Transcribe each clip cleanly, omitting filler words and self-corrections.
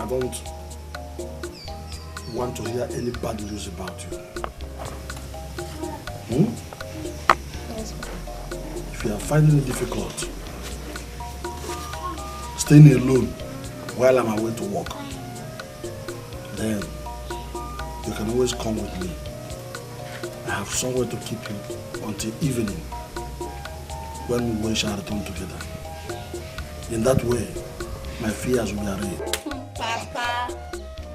don't want to hear any bad news about you. Yes. If you are finding it difficult, staying alone while I'm away to work, then you can always come with me. I have somewhere to keep you until evening when we shall return together. In that way, my fears will be allayed.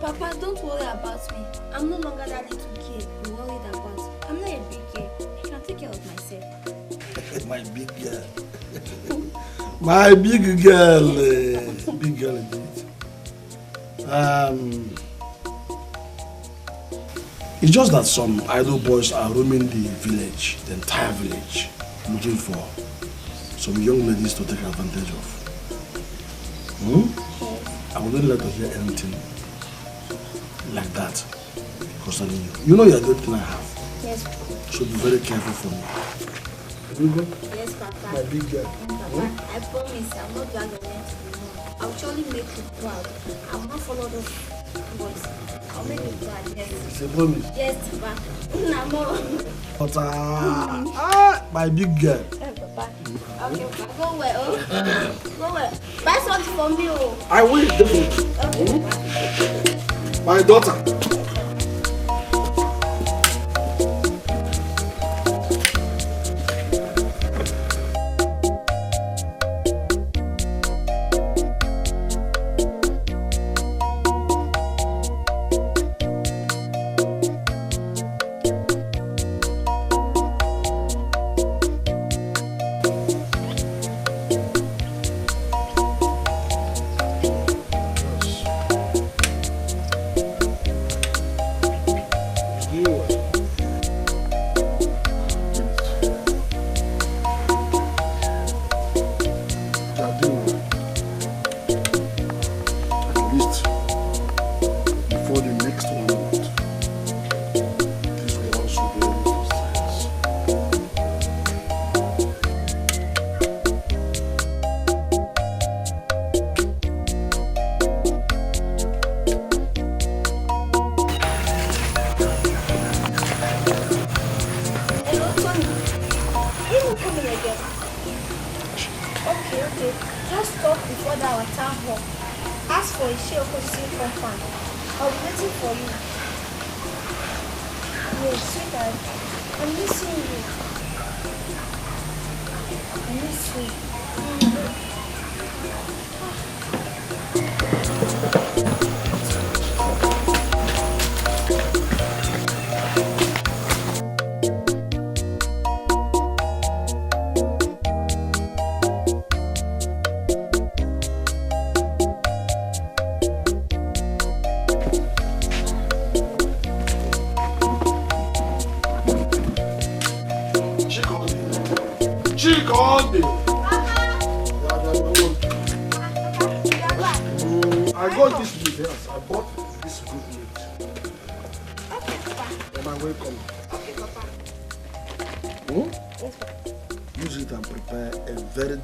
Papa, don't worry about me. I'm no longer that little kid you're worried about. I'm not a big girl. I can take care of myself. My big girl. My big girl. Big girl indeed. It's just that some idle boys are roaming the village, the entire village, looking for some young ladies to take advantage of. I wouldn't like to hear anything like that concerning you. You know you're the only thing I have. Yes. So be very careful for me. You go? Yes, Papa. My big girl. Papa, I promise I'm not going to I'll surely make you proud. I will not follow those boys. I'll make you proud, yes. It's a promise. Yes, Papa. No. But, my big girl. Papa. Okay, Papa. Go away, oh. Go away. Buy something for me, oh. I will, definitely. Okay, Papa. My daughter.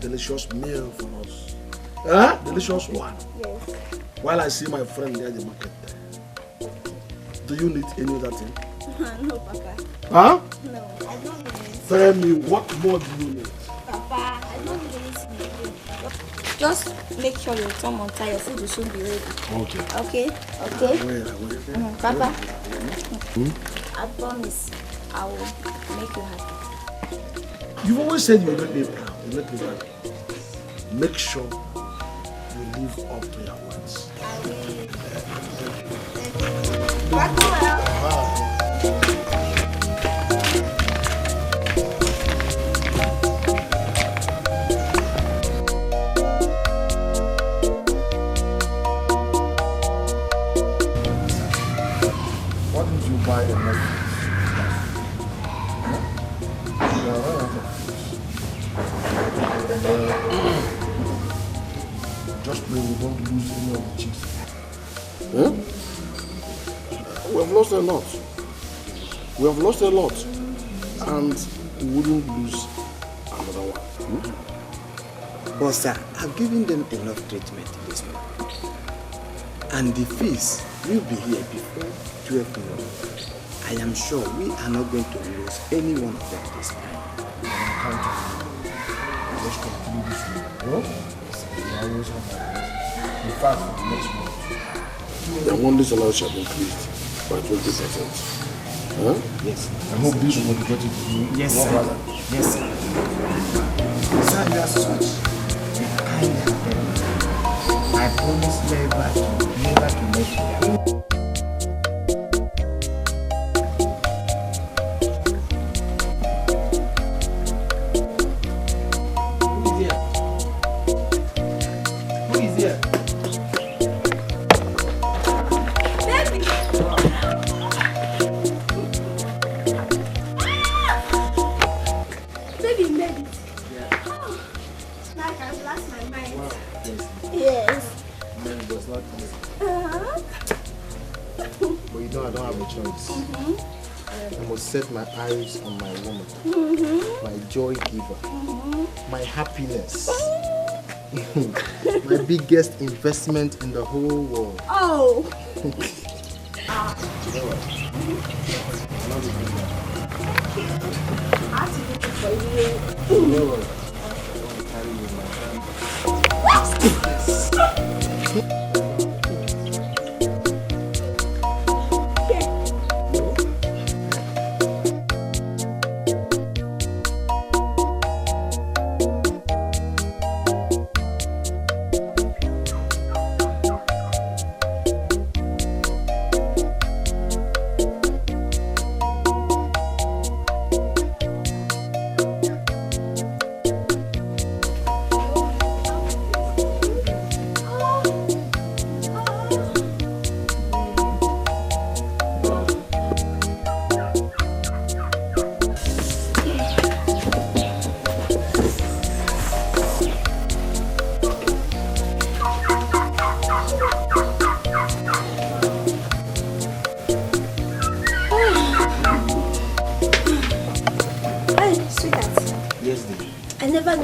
Delicious meal for us. Huh? Delicious one. Yes. While I see my friend there at the market there. Do you need any other thing? No, Papa. Huh? No, I don't need anything. Tell me, what more do you need? Papa, I don't need anything. Just make sure you come on time. Your food will soon be ready. Okay. Okay? Okay? Wait. Papa, I promise I will make you happy. You've always said you make me proud. You make me happy. Make sure you live up to your words. I will. Papa. What did you buy in Netflix? Just pray we don't lose any of the chips. We have lost a lot. We have lost a lot. And we wouldn't lose another one. But sir, I've given them enough treatment this month. And the fees will be here before 12 noon. I am sure we are not going to lose any one of them this time. Let's complete this one. Oh? We always have my best. In fact, for the next month, the wonders allowed shall be increased by 20%. Huh? Yes. I hope this will motivate you to do yes, more sir. rather. Yes, sir. Sir, you are such a kind parent. I promise never to let you down. Set my eyes on my woman, my joy giver, my happiness, my biggest investment in the whole world. Oh! You know what? I have to do it for you. You know what? I want to carry you in my hand.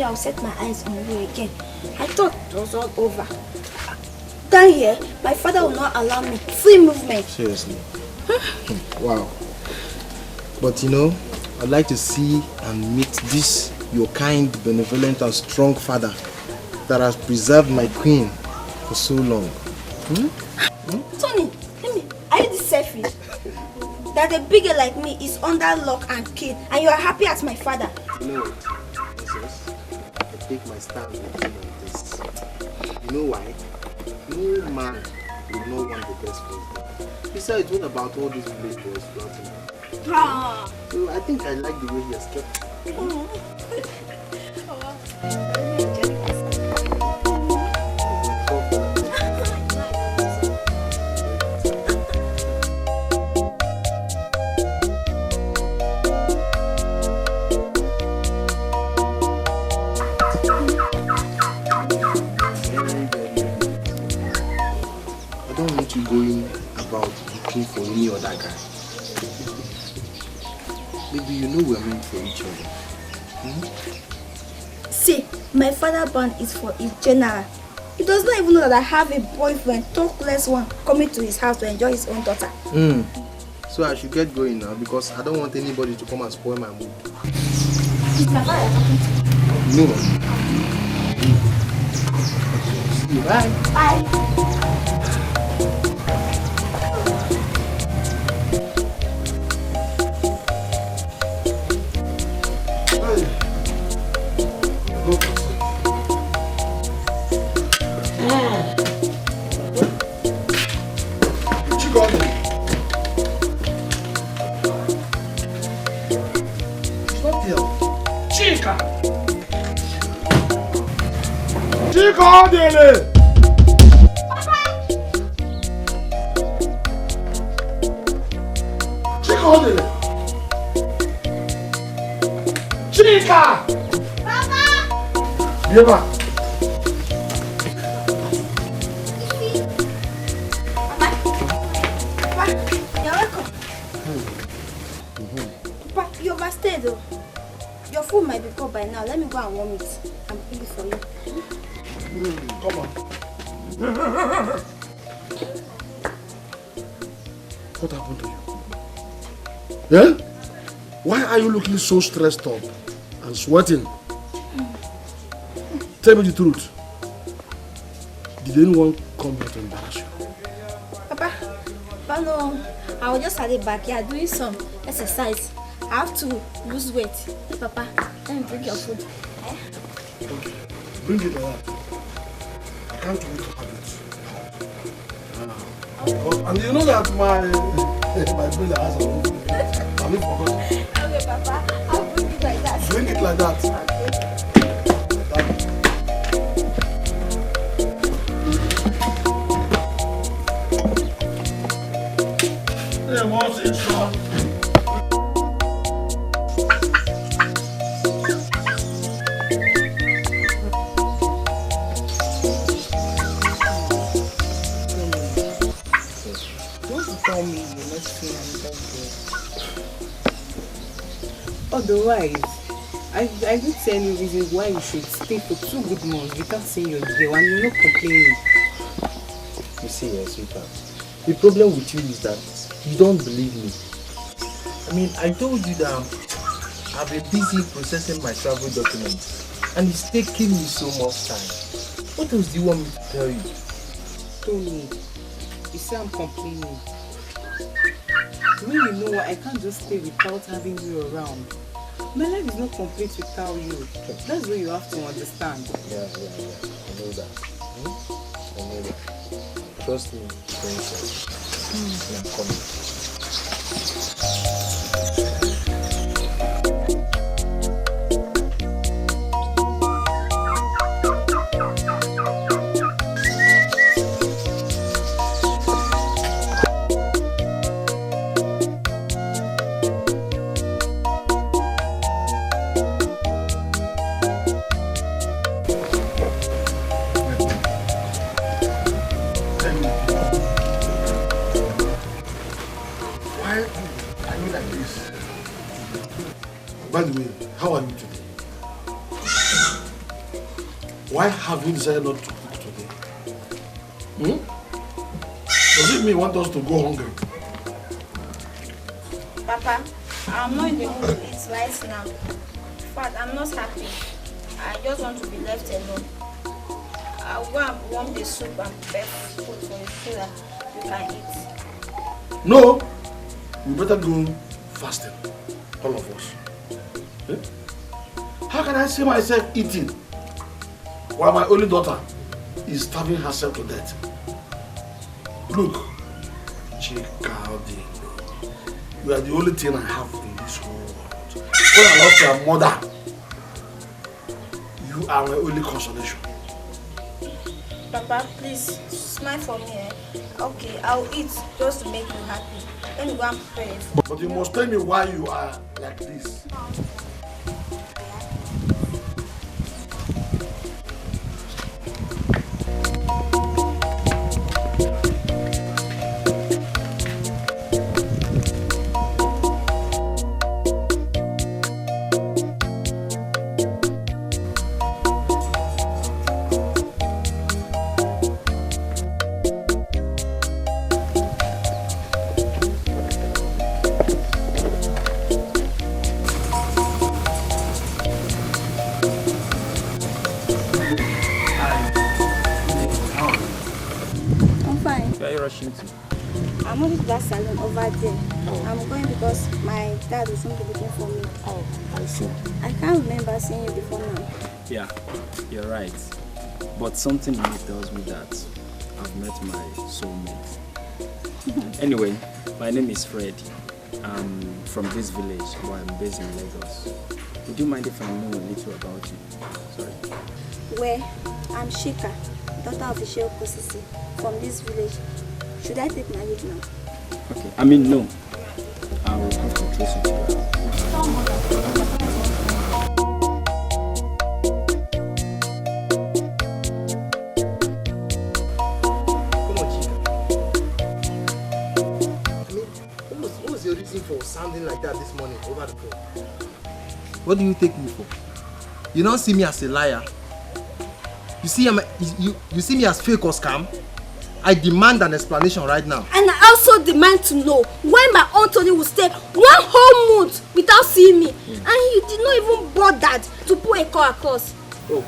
I'll set my eyes on you again. I thought it was all over. Down here, my father will not allow me free movement. Seriously? Wow. But you know, I'd like to see and meet this your kind, benevolent and strong father that has preserved my queen for so long. Tony, are you this selfish? That a bigger like me is under lock and key and you are happy as my father? You know what? I take my stand with you on this. You know why? No man will not want the best for his dad. Besides, what about all these village boys flaunting? So I think I like the way he has kept it. Going about looking for any other guy. Maybe you know we're meant for each other. See, my father band is for his general. He does not even know that I have a boyfriend, talk less one, coming to his house to enjoy his own daughter. So I should get going now because I don't want anybody to come and spoil my mood. Is my father talking to you? No. See you. Bye. Bye. What happened to you? Yeah? Why are you looking so stressed up and sweating? Tell me the truth. Did anyone come here to embarrass you? Papa, no. I was just at the backyard doing some exercise. I have to lose weight. Hey, Papa, let me bring your food. Okay. Bring it around. I can't wait to have it. And you know that my brother has a roof. I mean, forgot. Okay, Papa, I'll bring it like that. Bring it like that. Okay. Hey, what's it, son? Otherwise, I don't see any reason why you should stay for 2 good months without seeing your girl and you're not complaining. You see, sweetheart, the problem with you is that you don't believe me. I mean, I told you that I've been busy processing my travel documents and it's taking me so much time. What else do you want me to tell you? Tony, you say I'm complaining. When you know what, I can't just stay without having you around. My life is not complete without you. That's what you have to understand. Yeah. I know that. I know that. Trust me, princess. I'm coming. By the way, how are you today? Why have you decided not to cook today? Does it mean you want us to go hungry? Papa, I'm not in the mood to eat right now. In fact, I'm not happy. I just want to be left alone. I'll go and warm the soup and prepare food for you so that you can eat. No, we better go fasting, all of us. Eh? How can I see myself eating while my only daughter is starving herself to death? Look, Chikadi, you are the only thing I have in this whole world. When I lost your mother, you are my only consolation. Papa, please smile for me. Eh? Okay, I'll eat just to make you happy. Let me go and prepare it. But you must tell me why you are like this. I'm only to that salon over there. I'm going because my dad is going to be looking for me. Oh, I see. I can't remember seeing you before now. Yeah, you're right. But something in me tells me that I've met my soulmate. Anyway, my name is Fred. I'm from this village, but I'm based in Lagos. Would you mind if I know a little about you? Sorry. Well, I'm Shika, daughter of Isheo Kosisi, from this village. Should I take my leave now? Okay, I mean no. I will have to trace you to you. Come on, Chica. I mean, what was your reason for sounding like that this morning over the phone? What do you take me for? You don't see me as a liar. You see me as fake or scam? I demand an explanation right now. And I also demand to know why my Aunt Tony will stay 1 whole month without seeing me. And you did not even bother to put a call across. Oh.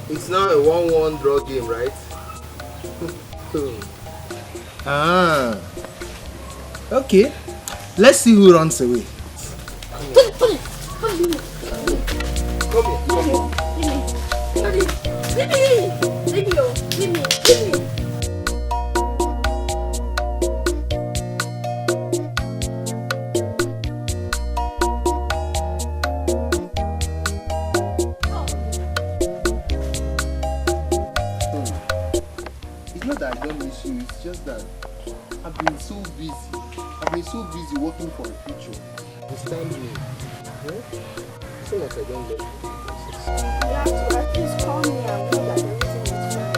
It's now a 1-1 draw game, right? Okay. Let's see who runs away. Come here. Leave me. It's not that I don't miss you, it's just that I've been so busy. I've been so busy working for a future. Understand me? So that I don't let you. You have to at least call me and know that everything is fine.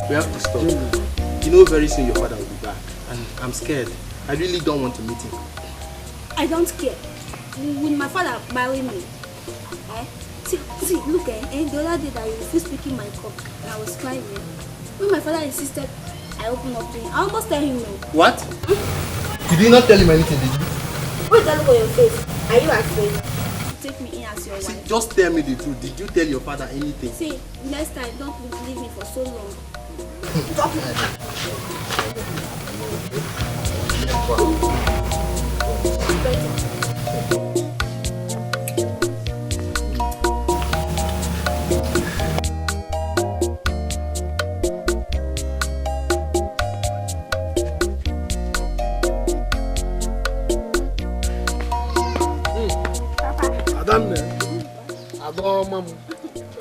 We have to stop. You know very soon your father will be back. And I'm scared. I really don't want to meet him. I don't care. Will my father marry me? See, look, the other day that you refused picking my cup and I was crying. When my father insisted, I opened up to him. I almost tell him no. What? Did you not tell him anything, did you? What's that look on your face? Are you afraid? Take me in as your wife. See, just tell me the truth. Did you tell your father anything? See, next time don't leave me for so long.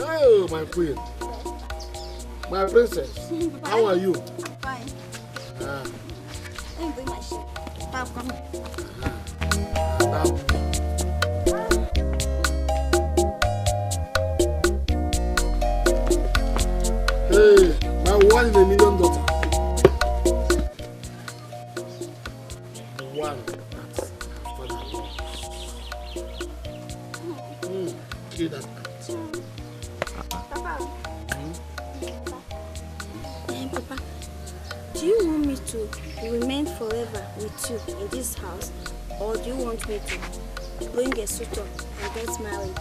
Oh, my queen. My princess. How are you? I'm fine. Let me bring my shit. Pap, come here. Hey, my 1 in a million daughter. One that's father loves. Kill that cat. Papa. Papa, do you want me to remain forever with you in this house, or do you want me to bring a suitor and get married?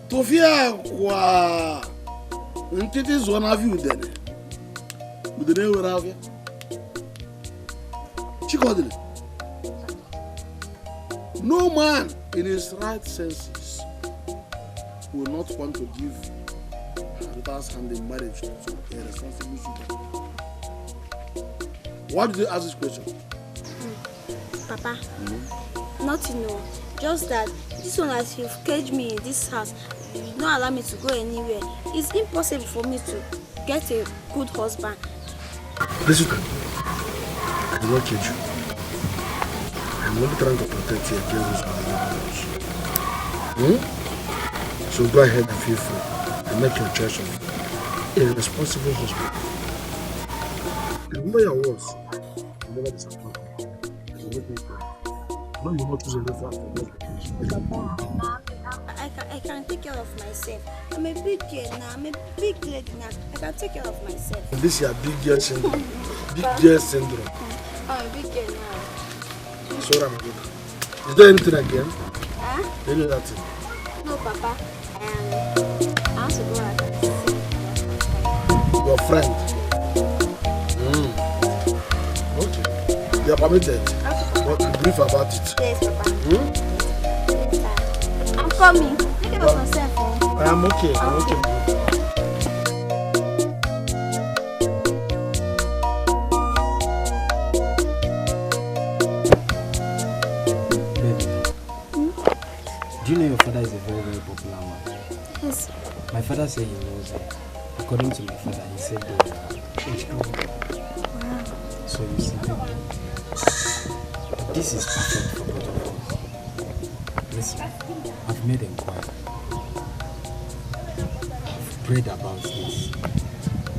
Tofia kwa ntiti zona view dene. Udene wera via. Chikodile. No man in his right senses will not want to give daughter's hand in marriage to a responsible suitor. Why did you ask this question? Papa, nothing, no. Just that this one, as you've caged me in this house, you don't allow me to go anywhere. It's impossible for me to get a good husband. Listen to me. I will not cage you. I'm only trying to protect you against this. So go ahead and feel free and make your choice of a responsible husband. Remember your words. You never disappoint me. You make me proud. No, you not choose a different from I can take care of myself. I'm a big girl now. I'm a big lady now. I can take care of myself. This is your big girl syndrome. Big girl syndrome. I'm a big girl now. So I'm good. Is there anything again? Huh? Any other thing? No, Papa. I want to go out and see Your friend. Okay. You are permitted. But be brief about it. Yes, Papa. I'm coming. Take care of yourself. I am okay. I'm okay. Baby, do you know your father is a very, very popular man? Yes. My father said he knows her. According to my father, he said they are Igbo. So you see, this is perfect for both of us. Listen, I've made inquiry. I've prayed about this.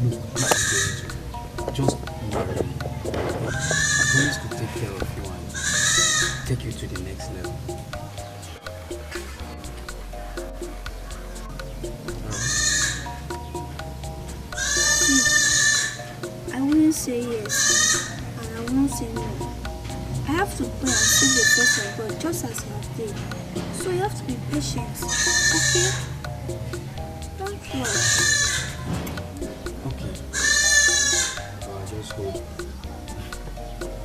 Look, this is going to just marry me. I promise to take care of you and take you to the next level. I wouldn't say yes, and I won't say no. I have to pray and seek the face of God just as you have did. So you have to be patient, okay? Don't rush. Okay. So I just hope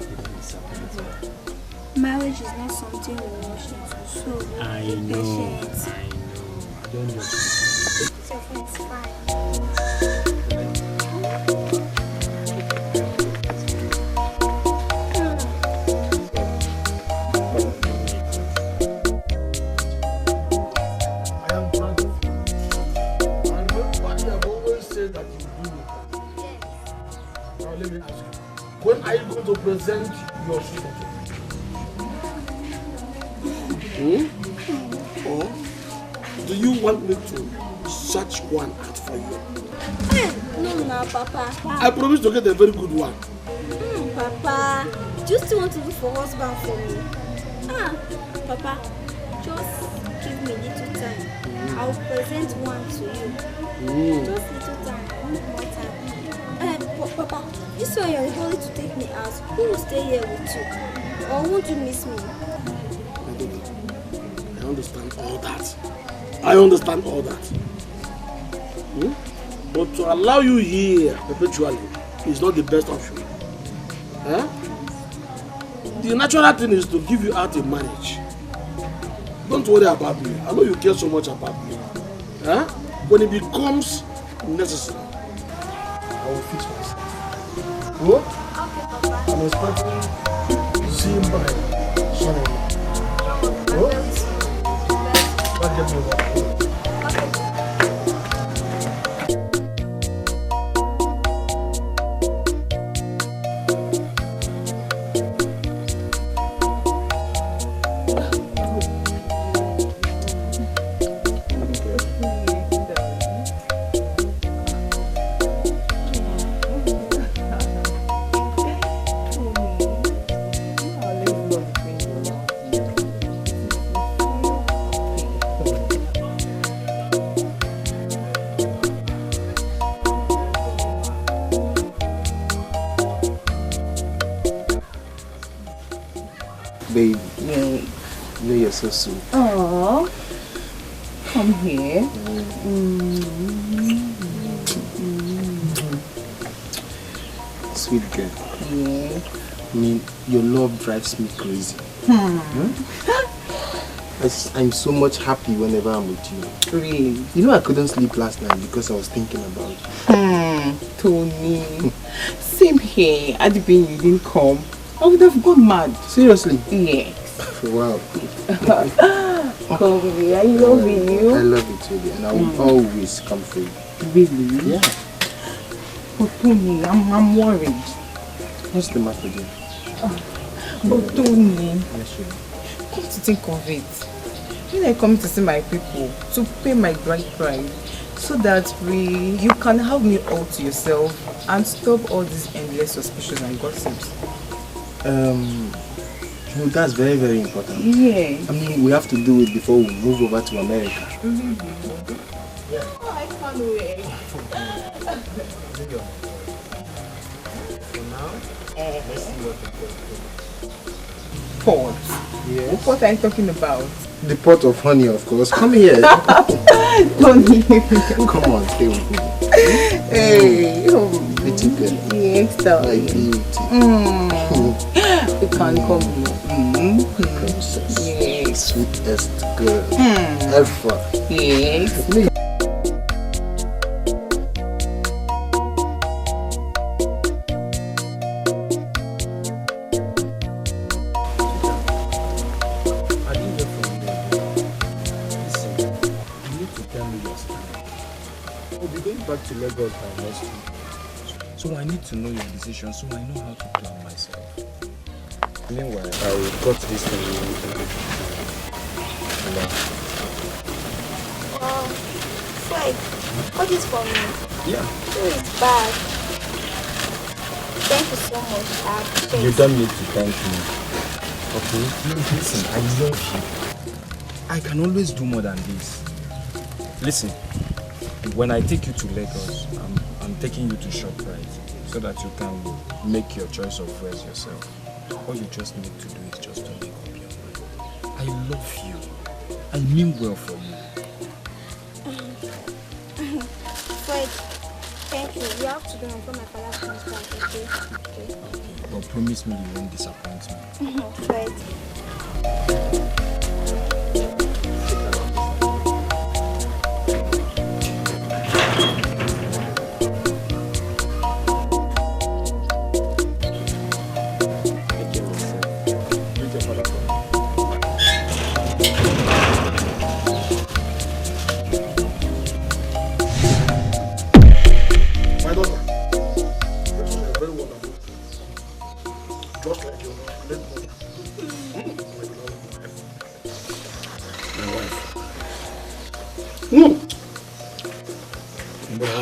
you don't disappoint me. Marriage is not something we rush into, so I be know. patient. I don't just. It's fine. I am proud of you. And what you have always said that you do. Now let me ask you, when are you going to present your photo? Or do you want me to search one out for you? No, Papa. I promise to get a very good one. Papa, do you still want to look for husband for me? Papa, just give me little time. I'll present one to you. Just little time, more time. Papa, this one you're going to take me out. Who will stay here with you? Or won't you miss me? I understand all that. I understand all that. But to allow you here perpetually is not the best option. The natural thing is to give you out in marriage. Don't worry about me. I know you care so much about me. When it becomes necessary, I will fix myself. Oh? I'm expecting seeing my son-in-law. Oh? Don't get me wrong. Babe, you know you're so sweet. Oh, come here. Sweet girl. Yeah. I mean, your love drives me crazy. I'm so much happy whenever I'm with you. Really? You know, I couldn't sleep last night because I was thinking about you. Tony. Same here. Had it been you didn't come, I would have gone mad. Seriously? Yes. Wow. Come here. I love you. I love you too, dear, and I will always come for you. Really? Yeah. But Tony, I'm worried. What's the matter, dear? But Tony, Yes, sure. come to think of it. When I come to see my people to pay my bride price, so that you can have me all to yourself and stop all these endless suspicions and gossips. You know, that's very, very important. Yeah. I mean, we have to do it before we move over to America. Yeah. Oh, I can't wait. For now, let's see what we Pot. Yes. What are you talking about? The pot of honey, of course. Come here. Tony. Come on, stay with me. Hey. Pretty girl. Yes, My darling. beauty. You can come here. Princess. Yes. Sweetest girl ever. Yes. I didn't get from you. Listen, you need to tell me your story. I'll be going back to Lagos by next week. So I need to know your decision so I know how to plan myself. Meanwhile, I got this thing you want to do. Fred, got this for me. Yeah. So it's bad. Thank you so much. You don't need to thank me. Okay? Listen, I love you. I can always do more than this. Listen, when I take you to Lagos, I'm taking you to ShopRite so that you can make your choice of wares yourself. All you just need to do is just to make up your mind. I love you. I mean well for you. Fred, thank you. You have to go and my father comes back, okay? Okay. But promise me you won't disappoint me. Fred.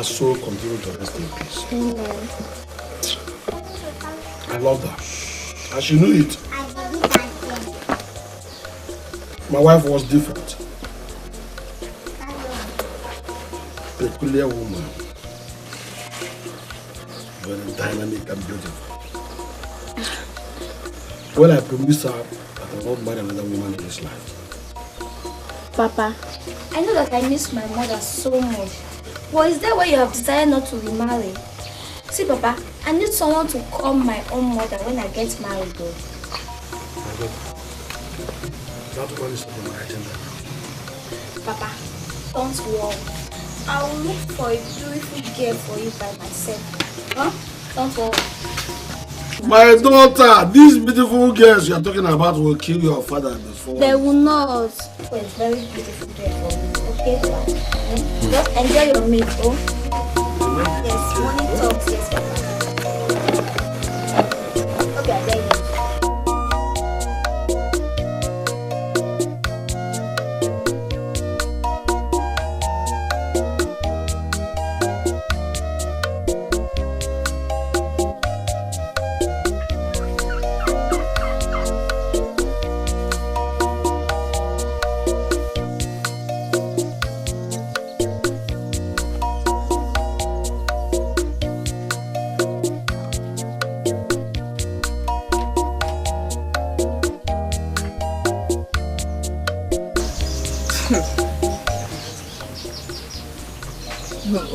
So continue to rest in peace. Amen. I love that. And she knew it. My wife was different. Peculiar woman. Very dynamic and beautiful. When I promised her that I will not marry another woman in this life. Papa, I know that I miss my mother so much. But is that why you have decided not to remarry? See, Papa, I need someone to call my own mother when I get married, though. That one is on my agenda. Papa, don't worry. I will look for a beautiful girl for you by myself. Huh? Don't worry. My daughter, these beautiful girls you are talking about will kill your father before. They will not. Oh, it's very beautiful girl for me. Okay, Papa? Just enjoy your meal, oh? Yes, morning talks, yes, Papa. Okay, I beg you.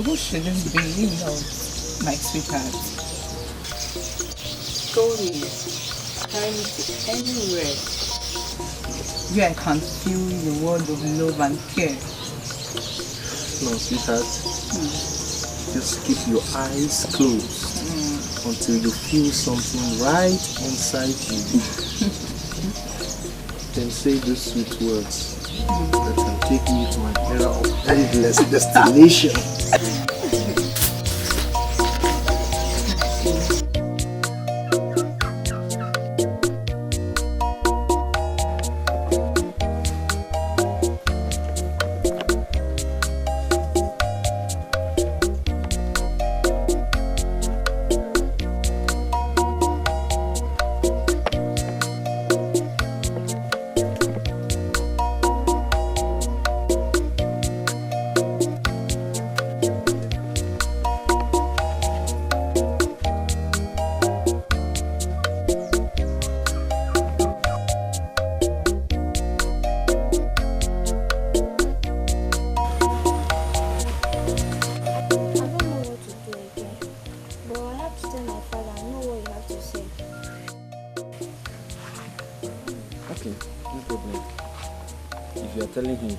Who shouldn't be, my sweetheart? Go with, carry me to anywhere where I can feel the word of love and care. No, sweetheart. Just keep your eyes closed until you feel something right inside you. Then say those sweet words that can take me to my era of endless destination.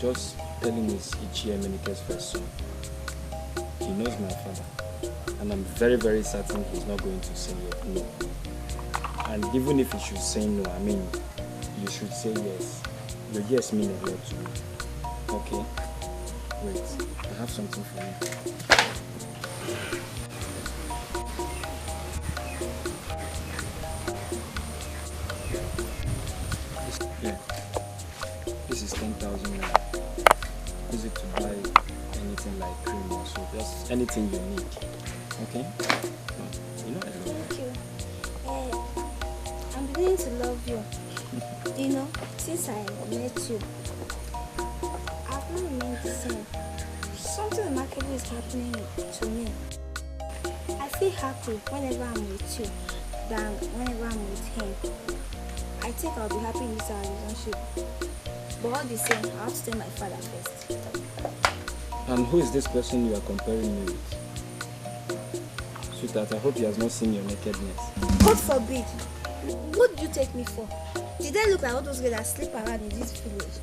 Just tell him it's Ichie Emenike's first son. He knows my father, and I'm very, very certain he's not going to say no. And even if he should say no, I mean, you should say yes. Your yes means a lot to me. Okay? Wait, I have something for you. Yeah. This is 10,000 naira. Use it to buy anything like cream or so. Just anything you need. Okay? You know I love you. Thank you. I'm beginning to love you. You know, since I met you, I've not remained the same. Something remarkable is happening to me. I feel happy whenever I'm with you than whenever I'm with him. I think I'll be happy in this our relationship. But all the same, I have to tell my father first. And who is this person you are comparing me with? Sweetheart, I hope he has not seen your nakedness. God forbid. What did you take me for? Did I look like all those girls that sleep around in this village?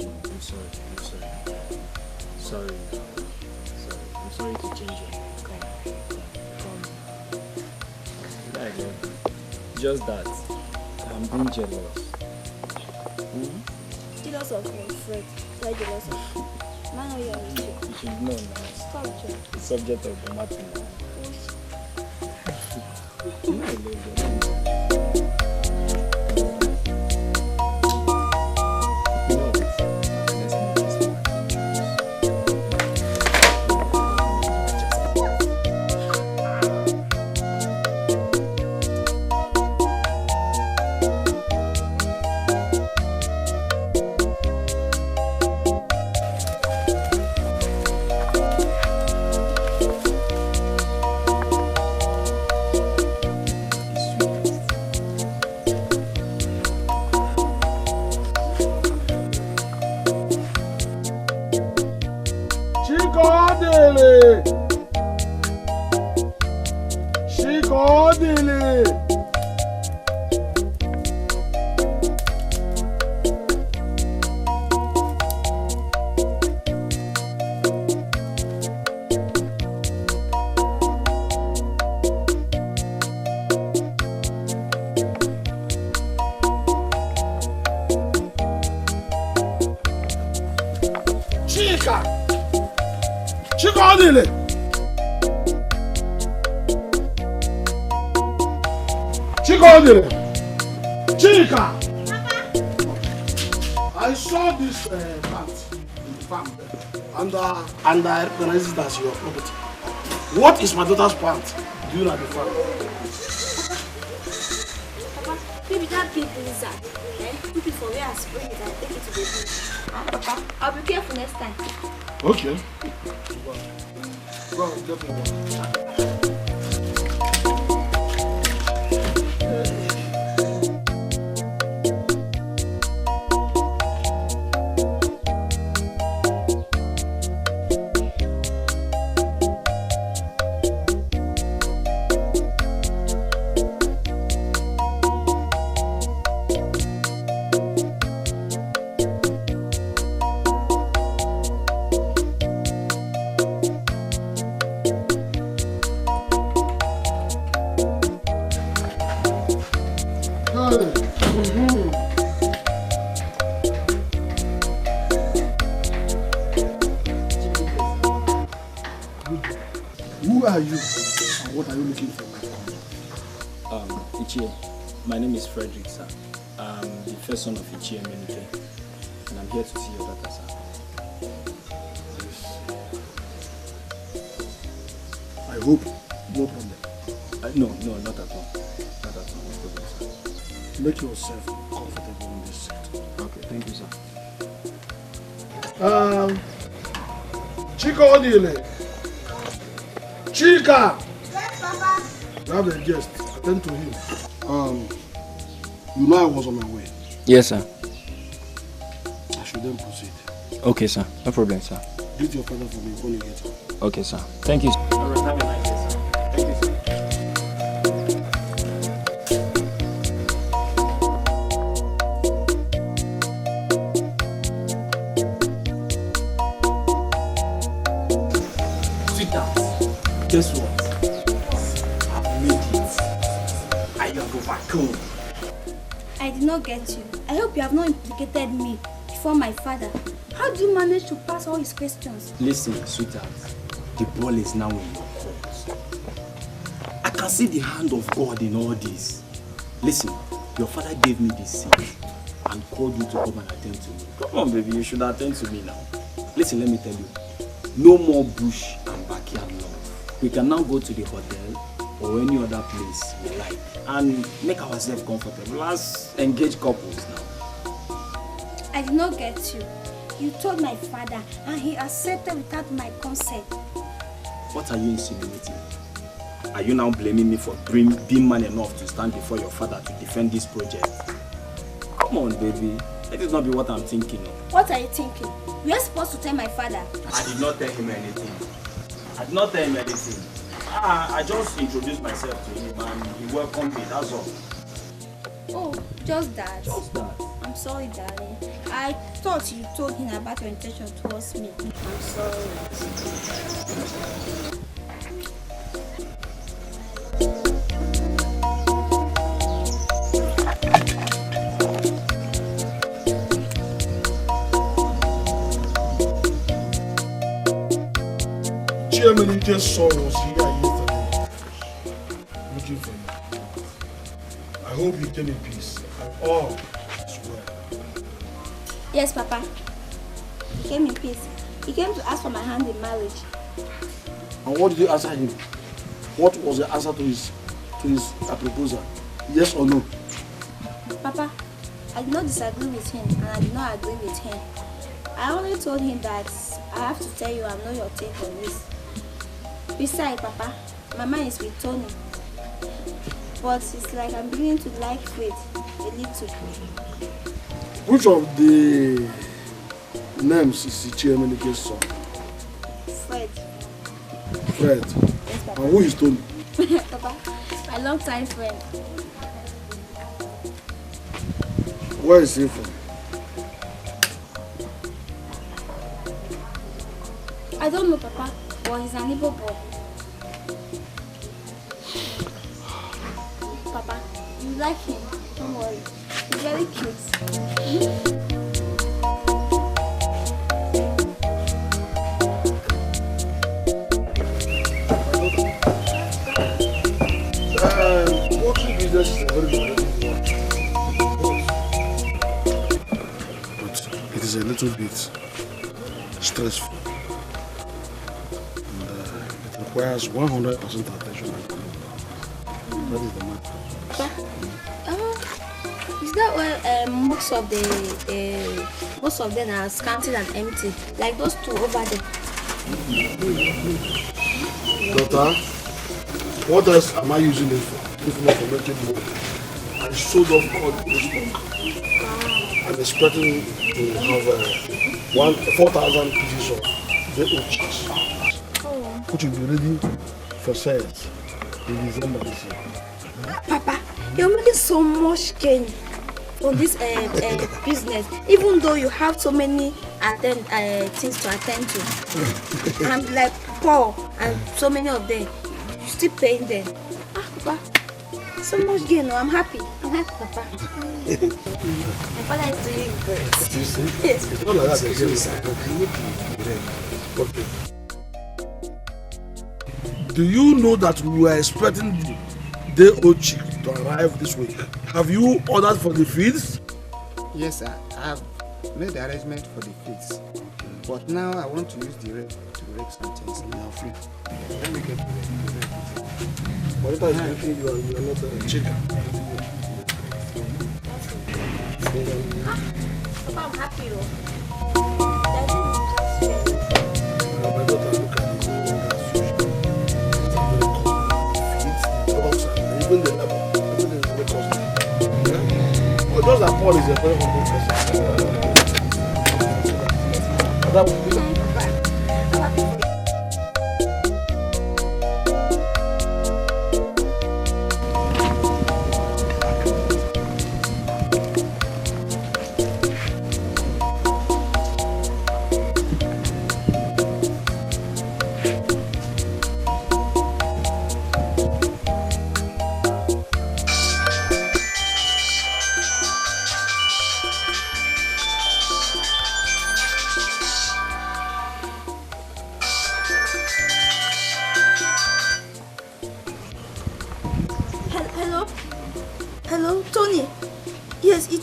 I'm sorry. Sorry. I'm sorry to change your mind. Come. I love you. Just that. I'm being jealous. Jealous of your friend. You're jealous of man or you're with you. You should know now. Stop, Joe. The subject of the matter now. I love you. Chika! I saw this plant in the farm and I recognize it as your property. What is my daughter's plant doing at the farm? Papa, maybe that big lizard. Keep it for where I spray it and take it to the bush. Papa, I'll be careful next time. Okay. Go, get me one. Who are you and what are you looking for? Ichie, my name is Frederick, sir. I'm the first son of Ichie and Menike, and I'm here to see your daughter, sir. I hope no problem. No, not at all. Not at all, no problem, sir. Make yourself comfortable in this seat. Okay, thank you, sir. Chika Odile. Chika! Yes, Papa. You have a guest. Attend to him. You know I was on my way. Yes, sir. I should then proceed. Okay, sir. No problem, sir. Greet your father for me when you get home. Okay, sir. Thank you. All right, have a nice day, sir. Thank you, sir. Guess what? I've made it. I have overcome. I did not get you. I hope you have not implicated me before my father. How do you manage to pass all his questions? Listen, sweetheart, the ball is now in your court. I can see the hand of God in all this. Listen, your father gave me this seat and called you to come and attend to me. Come on, baby, you should attend to me now. Listen, let me tell you, no more bush and backyard love. We can now go to the hotel or any other place we like and make ourselves comfortable as engaged couples now. I did not get you. You told my father and he accepted without my consent. What are you insinuating? Are you now blaming me for being man enough to stand before your father to defend this project? Come on, baby. Let it not be what I'm thinking of. What are you thinking? We are supposed to tell my father. I did not tell him anything. I did not tell him anything. I just introduced myself to him and he welcomed me, that's all. Oh, just that. Just that. I'm sorry, darling. I thought you told him about your intention towards me. I'm sorry. Chairman just saw was here yesterday, looking for you. I hope you came in peace. Oh, I swear. Yes, Papa. He came in peace. He came to ask for my hand in marriage. And what did you answer him? What was the answer to his proposal? Yes or no? Papa, I did not disagree with him and I did not agree with him. I only told him that I have to tell you I'm not your take on this. Besides, Papa, my mind is with Tony. But it's like I'm beginning to like Fred a little. Which of the names is the chairman against son? Fred. Fred. Yes, Papa. And who is Tony? Papa, my long-time friend. Where is he from? I don't know, Papa, but he's an Igbo boy. Papa, you like him? Don't worry. He's very cute. Working business is a very good one. But it is a little bit stressful. And it requires 100% attention. That is the matter. Is that why most of them are scanty and empty, like those two over there? Daughter, what else am I using it for? If not for making money. I sold off all the stock. I'm expecting to have 4,000 pieces of the chicks, which will be ready for sales in December this year. Papa, you're making so much gain on this business, even though you have so many things to attend to. I'm like poor and so many of them, you still paying them. Papa, so much gain. I'm happy. I'm happy, Papa. My father is doing good. You see? Yes. It's not like that again. Okay. Do you know that we were expecting the old chick to arrive this week? Have you ordered for the feeds? Yes, sir. I have made the arrangement for the feeds. But now I want to use the rake to rake some things. You are free. Let me get the rake. But if I is making you are not a chicken. Papa, I'm happy. My daughter, look at this. Even the level, even the cost. But those are poor is a very humble person. That would be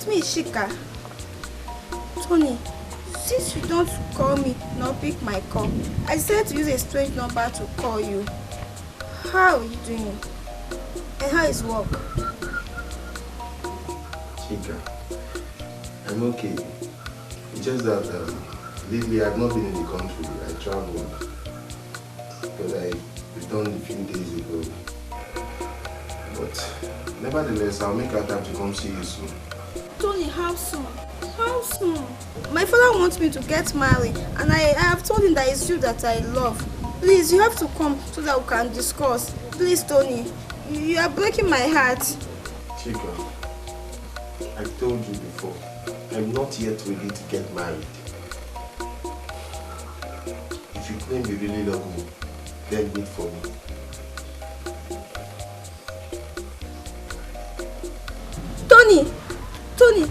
me, Shika. Tony, since you don't call me nor pick my call, I decided to use a strange number to call you. How are you doing? And how is work? Chika, I'm okay. It's just that lately I've not been in the country. I traveled, but I returned a few days ago. But nevertheless, I'll make our time to come see you soon. Tony, how soon? How soon? My father wants me to get married, and I have told him that it's you that I love. Please, you have to come so that we can discuss. Please, Tony, you are breaking my heart. Chika, I told you before, I'm not yet ready to get married. If you claim you really love me, then wait for me. Tony! Tony!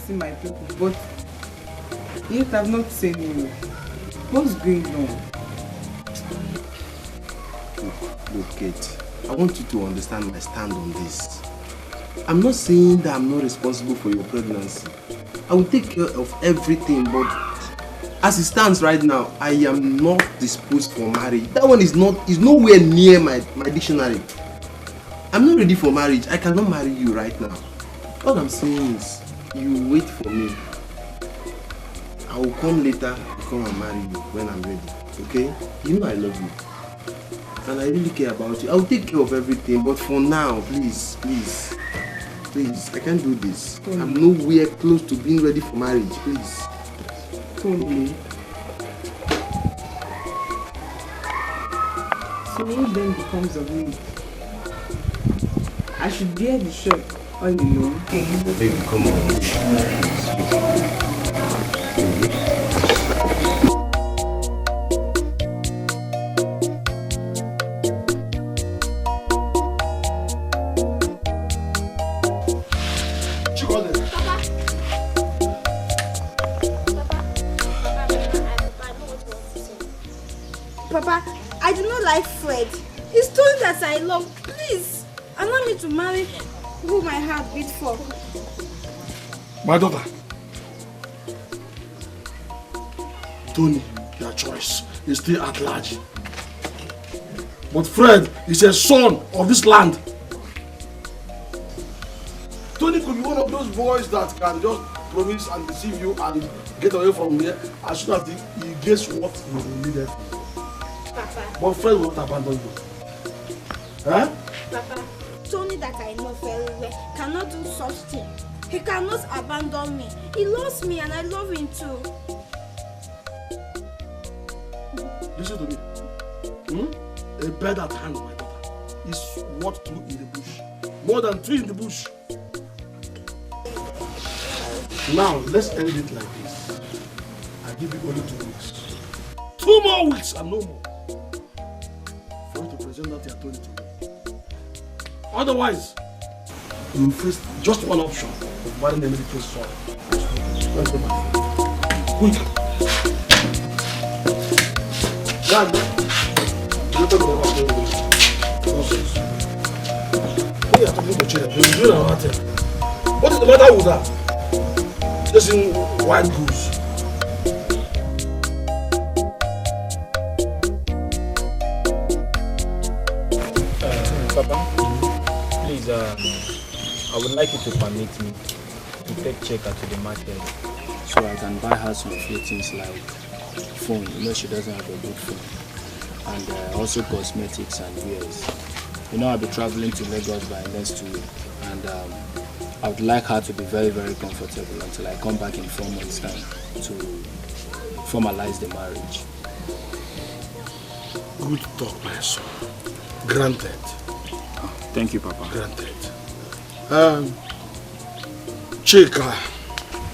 My people, but yet I've not seen you. What's going on? Look, Kate, I want you to understand my stand on this. I'm not saying that I'm not responsible for your pregnancy. I will take care of everything, but as it stands right now, I am not disposed for marriage. That one is nowhere near my dictionary. I'm not ready for marriage. I cannot marry you right now. All I'm saying is, you wait for me. I will come later to come and marry you when I'm ready. Okay? You know I love you. And I really care about you. I will take care of everything. But for now, please, I can't do this. Tony. I'm nowhere close to being ready for marriage. Please. Tony. So what then becomes of me? I should bear the shirt. All alone. Baby, come on. Papa, I do not like Fred. He's told that I love. Please, allow me to marry who my heart beats for. My daughter. Tony, your choice is still at large. But Fred is a son of this land. Tony could be one of those boys that can just promise and deceive you and get away from here as soon as he gets what he needed. Papa. But Fred will not abandon you. Huh? Papa, Tony that I know very well cannot do such thing. He cannot abandon me. He loves me and I love him too. Listen to me. A bird at hand, my daughter, is worth two in the bush. More than three in the bush. Now, let's end it like this. I give you only 2 weeks. 2 more weeks and no more. For you to present that you are told to me. Otherwise, you will face just one option of marrying a military son. Let's go back. Quick. Dad, you don't know what to do. Nonsense. When you are talking to children, you do not matter. What is the matter with that? Just in white goose. Papa, please, I would like you to permit me to take Chika to the market so I can buy her some few things like phone. You know she doesn't have a good phone. And also cosmetics and wears. You know I'll be traveling to Lagos by next week. And I would like her to be very, very comfortable until I come back in 4 months' time to formalize the marriage. Good talk, my son. Granted. Thank you, Papa. Granted. Chika,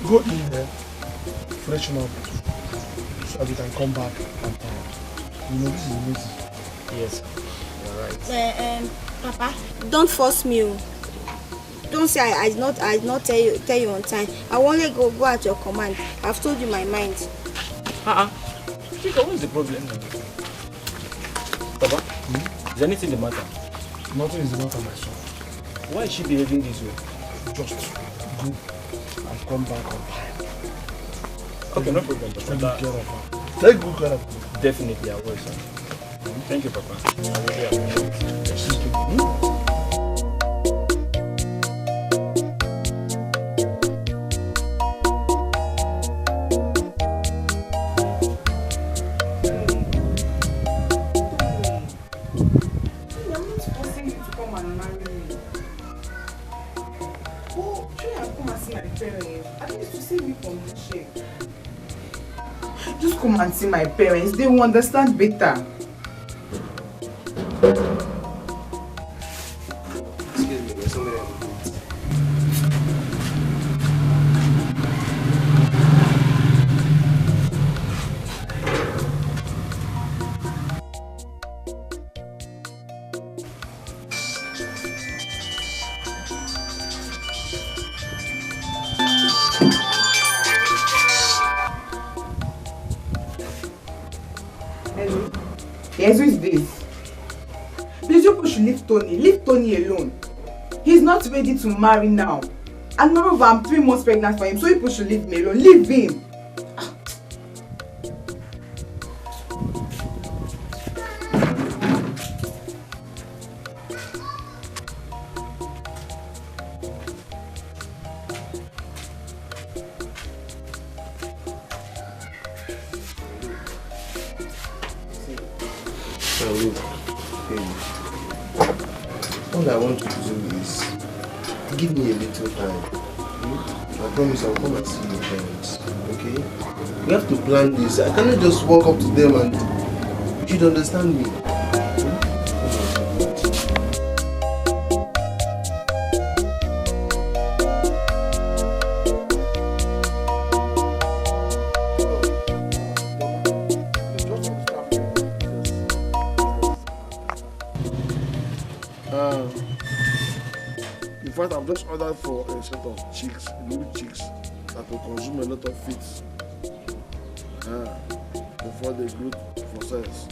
go in there, freshen up, so that we can come back and you know this is amazing. Yes, you're right. Papa, don't force me. Don't say I did not tell you on time. I only go at your command. I've told you my mind. Chika, what is the problem now? Papa, is anything the matter? Nothing is the matter, my son. Why is she behaving this way? Just go and come back on time. Okay, no problem. Take good care of her. Take good care of her. Definitely, I will, sir. Thank you, Papa. I really appreciate it. Just come and see my parents. They will understand better. Excuse me, there's somebody else. Hello? Yes, who is this? Please, you should leave Tony. Leave Tony alone. He's not ready to marry now. And moreover, I'm 3 months pregnant for him, so you should leave me alone. Leave him. All I want you to do is give me a little time. I promise I'll come and see your parents. Okay? We have to plan this. I cannot just walk up to them and you should understand me. In fact, I've just ordered for a set of chicks, baby chicks, that will consume a lot of feeds before they grow for sex.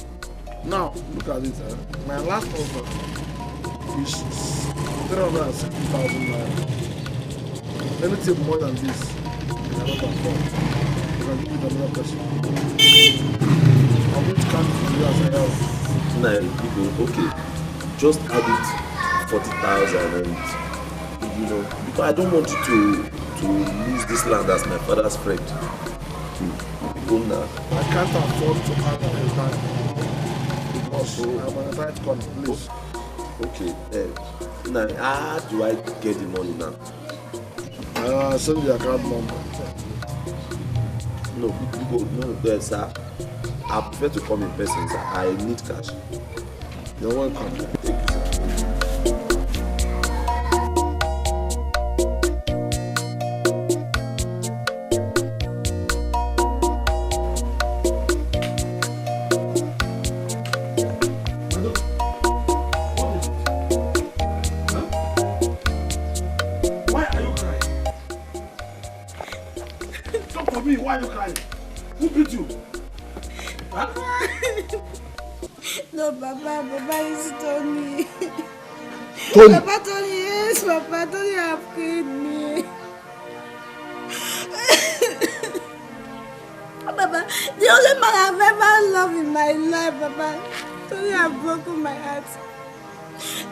Now, look at it. My last offer is 360,000 naira. Anything more than this, I cannot afford. You can give it another person. I won't count it to you as I have. Nah, people, okay, just add it 40,000 and you know, because I don't want you to lose this land as my father's friend. Go now. I can't afford to add my time because I'm on a tight corner, please. Okay, now how do I get the money now? Send the account number. No, people, no, sir. I prefer to come in person, sir. I need cash. You're welcome. Thank you, sir. Why are you crying? Who beat you? Huh? No, Papa, it's Tony. Tony? Papa, Tony, yes, Papa, Tony have killed me. Papa, the only man I've ever loved in my life, Papa. Tony have broken my heart.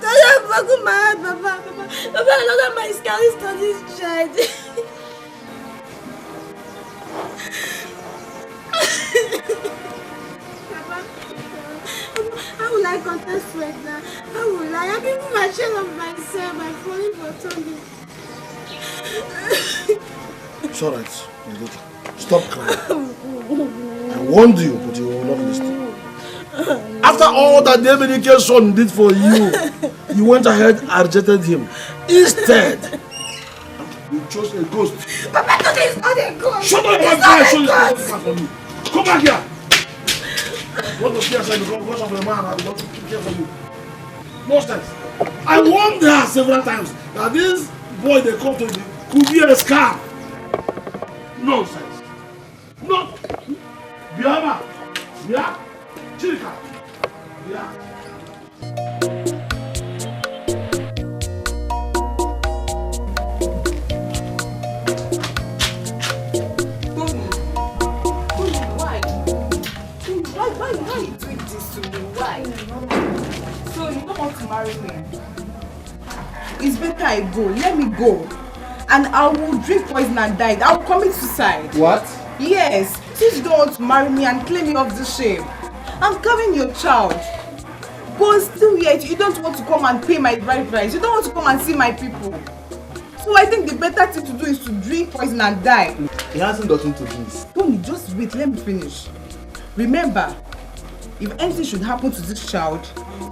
Tony have broken my heart, Papa. Papa, I know that my scar is Tony's child. Papa, how will I contest Fred now? How will I? I give him my share of myself by falling for Tony. It's alright, my daughter. Stop crying. I warned you, but you will not listen. After all that the American son did for you, you went ahead and rejected him. Instead, you chose a ghost. Papa, today is not a ghost. Shut up and cry. Show this for me. Come back here. What was here said because of the man I want to care for you. Nonsense. I warned her several times that this boy they come to me could be a scam. Nonsense. Not. Biama. Yeah. Chirika. Yeah. Why are you doing this to me? Why? So you don't want to marry me? It's better I go. Let me go. And I will drink poison and die. I will commit suicide. What? Yes. Since you don't want to marry me and claim me of the shame, I'm carrying your child. But still yet, you don't want to come and pay my bride price. You don't want to come and see my people. So I think the better thing to do is to drink poison and die. He hasn't gotten to this. Tony, just wait. Let me finish. Remember, if anything should happen to this child,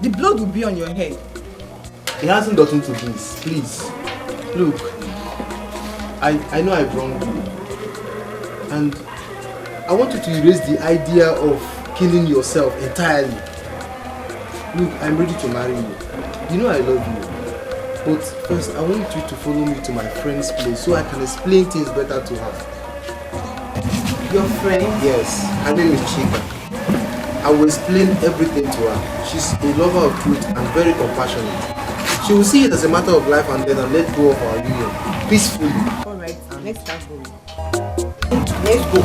the blood will be on your head. He hasn't gotten to this. Please. Look, I know I've wronged you. And I want you to erase the idea of killing yourself entirely. Look, I'm ready to marry you. You know I love you. But first, I want you to follow me to my friend's place so I can explain things better to her. Your friend? Yes, her name is Chika. I will explain everything to her. She's a lover of truth and very compassionate. She will see it as a matter of life and death and let go of our union peacefully. Alright, let's start going. Let's go.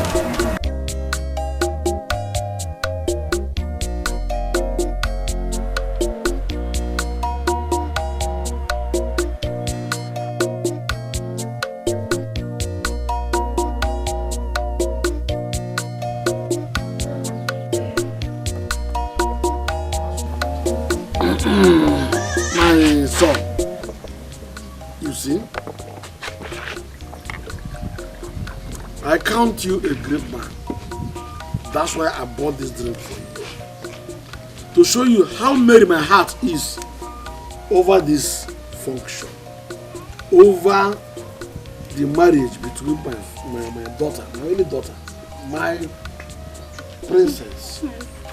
My son, you see, I count you a great man. That's why I bought this drink for you. To show you how merry my heart is over this function. Over the marriage between my daughter, my only daughter, my princess,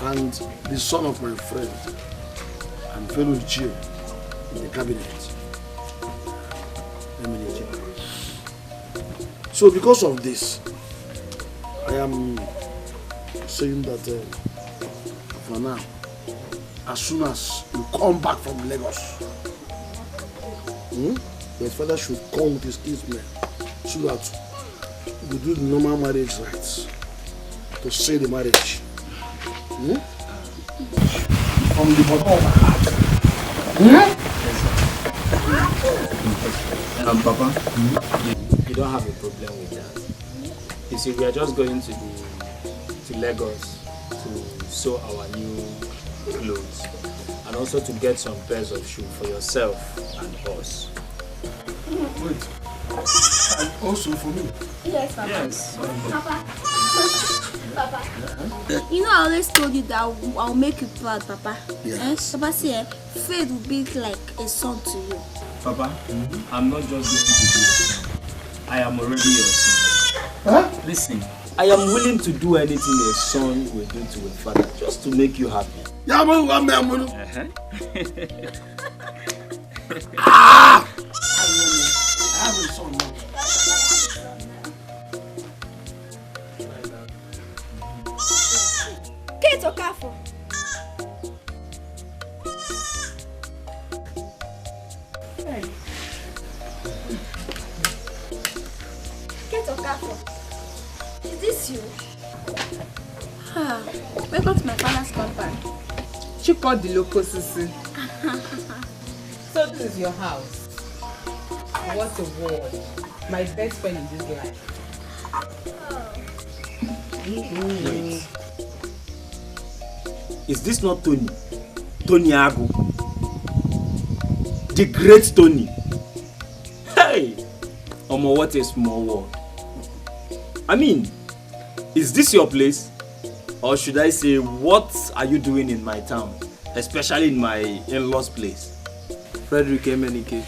and the son of my friend and fellow chair in the cabinet. So because of this, I am saying that for now, as soon as you come back from Lagos, your father should come with his kinsmen so that we do the normal marriage rites to say the marriage. From the bottom of my heart. Papa, you don't have a problem with that. You see, we are just going to Lagos to sew our new clothes and also to get some pairs of shoes for yourself and us. Wait. And also for me? Yes, Papa. Yes. Papa. Papa. You know I always told you that I'll make you proud, Papa. Yes. Papa say, Fred will be like a son to you. Papa, I'm not just going to do it. I am already your son. Huh? Listen, I am willing to do anything a son will do to a father just to make you happy. Ah! I have a son now. Kate Okafor. Kate Okafor. Is this you? Welcome to my father's compound. She called the local sissy. So this is your house. What a world. My best friend in this life. Wait. Is this not Tony? Tony Agu? The great Tony? Hey! Omo, what a small world. I mean, is this your place? Or should I say, what are you doing in my town? Especially in my in-laws' place? Frederick Emenike,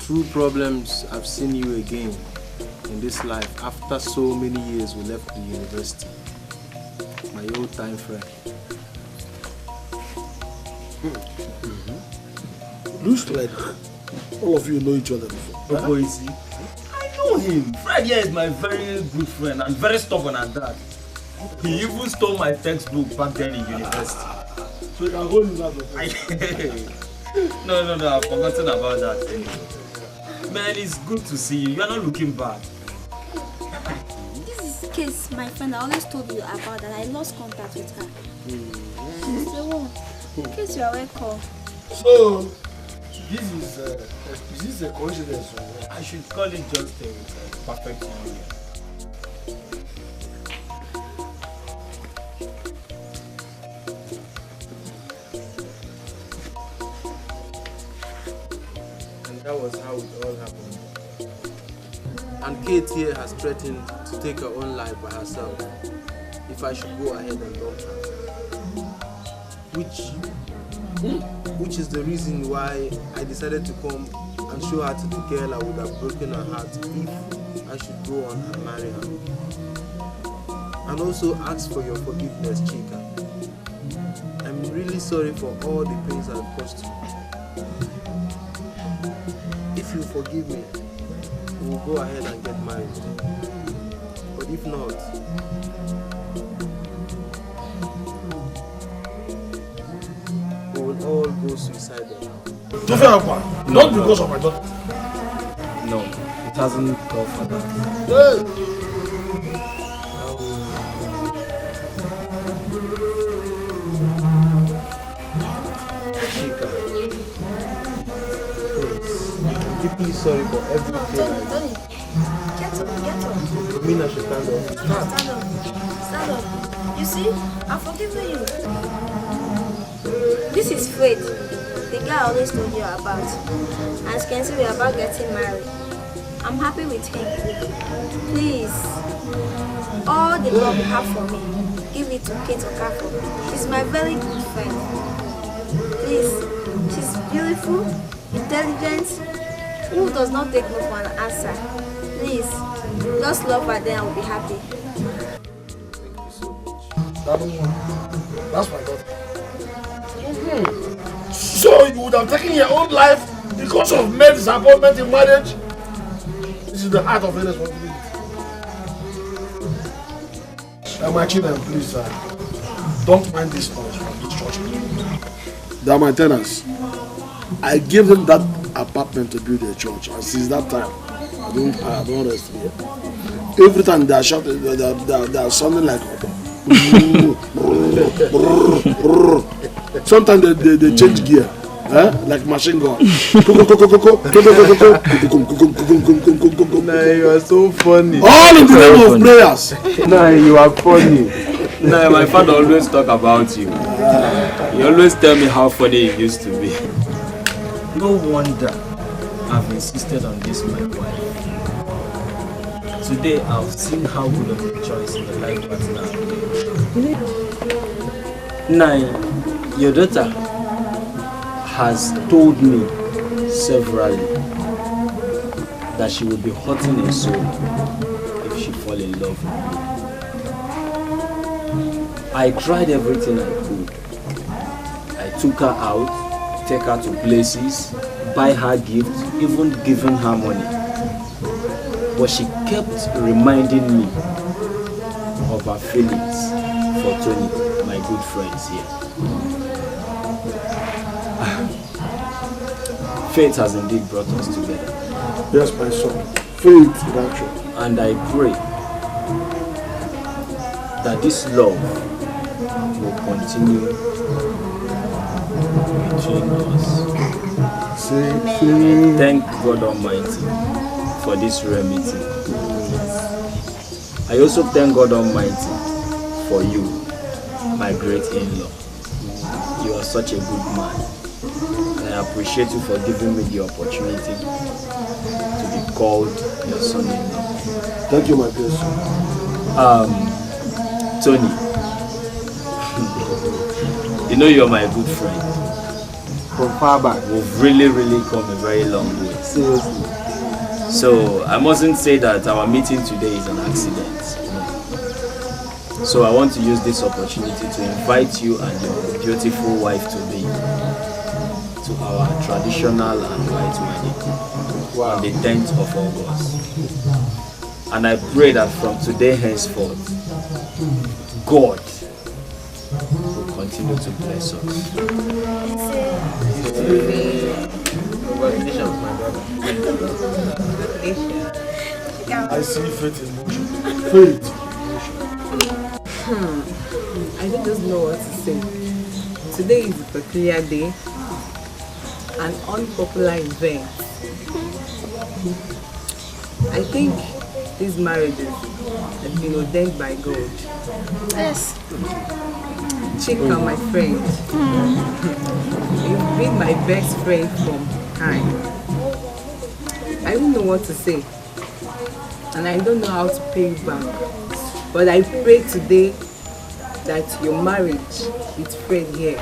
true problems, I've seen you again in this life after so many years we left the university. My old time friend. Looks like all of you know each other before. Huh? I know him. Fred here is my very good friend and very stubborn at that. He even stole my textbook back then in university. So you can hold him out. No, I've forgotten about that. Man, it's good to see you. You're not looking bad. This is Case, my friend. I always told you about that. I lost contact with her. So, Case, you are welcome. So, this is a coincidence? I should call it just a perfect union. That was how it all happened. And Kate here has threatened to take her own life by herself if I should go ahead and dump her. Which is the reason why I decided to come and show her to the girl I would have broken her heart if I should go on and marry her. And also ask for your forgiveness, Chika. I'm really sorry for all the pains I've caused you. If you forgive me, we will go ahead and get married. But if not, we will all go suicidal. Not because of my daughter. No, it hasn't gone for that. Chika, I'm deeply sorry for everything I did. Get up. You mean I should stand up? Stand up. You see, I've forgiven you. This is Fred, the guy I always told you about. As you can see, we're about getting married. I'm happy with him. Please, all the love you have for me, give it to Kate Okafor. She's my very good friend. Please, she's beautiful, intelligent, who does not take no for an answer. Please, just love her, then I will be happy. Thank you so much. That's my daughter. So you would have taken your own life because of mere disappointment in marriage? This is the heart of irresponsibility. My children, please, don't mind this noise from this church. They are my tenants. I gave them that apartment to build a church, and since that time, I don't rest here. Every time they are shouting, they are sounding like sometimes they change gear, like machine gun. Nah, you are so funny. All in the name of prayers. Nah, you are funny. Nah, my father always talk about you. He always tell me how funny you used to be. No wonder I've insisted on this, my wife. Today I've seen how good of a choice in the life partner. Now, your daughter has told me severally that she will be hurting her soul if she fall in love with me. I tried everything I could. I took her out, take her to places, buy her gifts, even giving her money. But she kept reminding me of her feelings for Tony, my good friends here. Fate has indeed brought us together. Yes, my son. Faith in action. And I pray that this love will continue between us. Thank God Almighty for this rare meeting. I also thank God Almighty for you, my great in-law. You are such a good man, and I appreciate you for giving me the opportunity to be called your son-in-law. Thank you, my dear son. Tony, you know you're my good friend. From far back. We've really come a very long way. Seriously. So I mustn't say that our meeting today is an accident. So I want to use this opportunity to invite you and your beautiful wife to be to our traditional and white wedding on the 10th of August. And I pray that from today henceforth, God will continue to bless us. Congratulations, my brother. I see faith in motion. Faith. I don't just know what to say. Today is a peculiar day, an unpopular event. I think these marriages have been ordained by God. Yes. Chika, my friend, you've been my best friend from time. I don't know what to say, and I don't know how to pay you back. But I pray today that your marriage with Fred here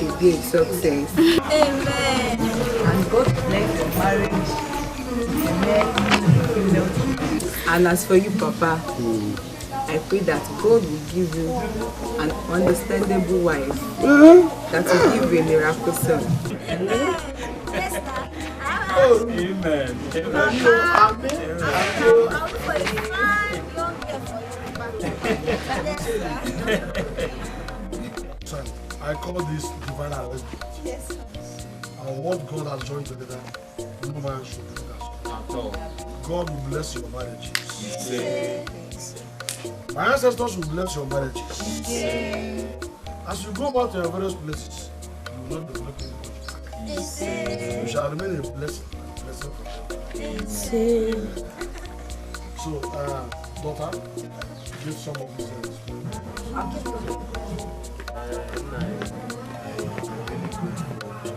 will be a success. Amen. And God bless your marriage. Amen. And as for you, Papa, I pray that God will give you an understandable wife that will give you a miracle son. Amen. Son, I call this divine arrangement. Yes. And what God has joined together, no man should do that. At all. God will bless your marriages. My ancestors will bless your marriages. As you go back to your various places, you will not develop any conflict. You shall remain a blessing. So, daughter, give some of these things. I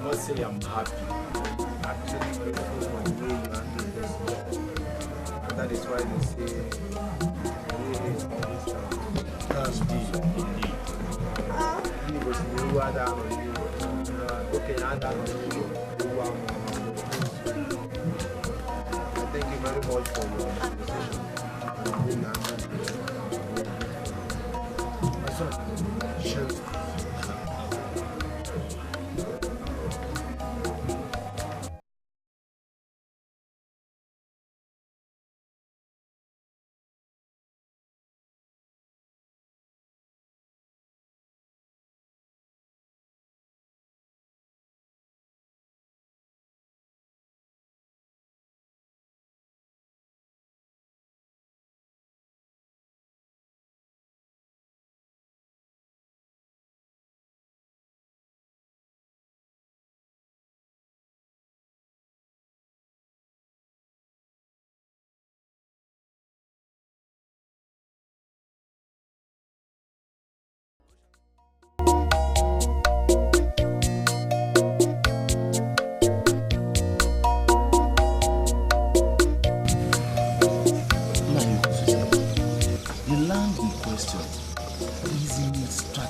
must say I'm happy. Actually, and that is why they say really is always That's me. Thank you very much for your Cheers.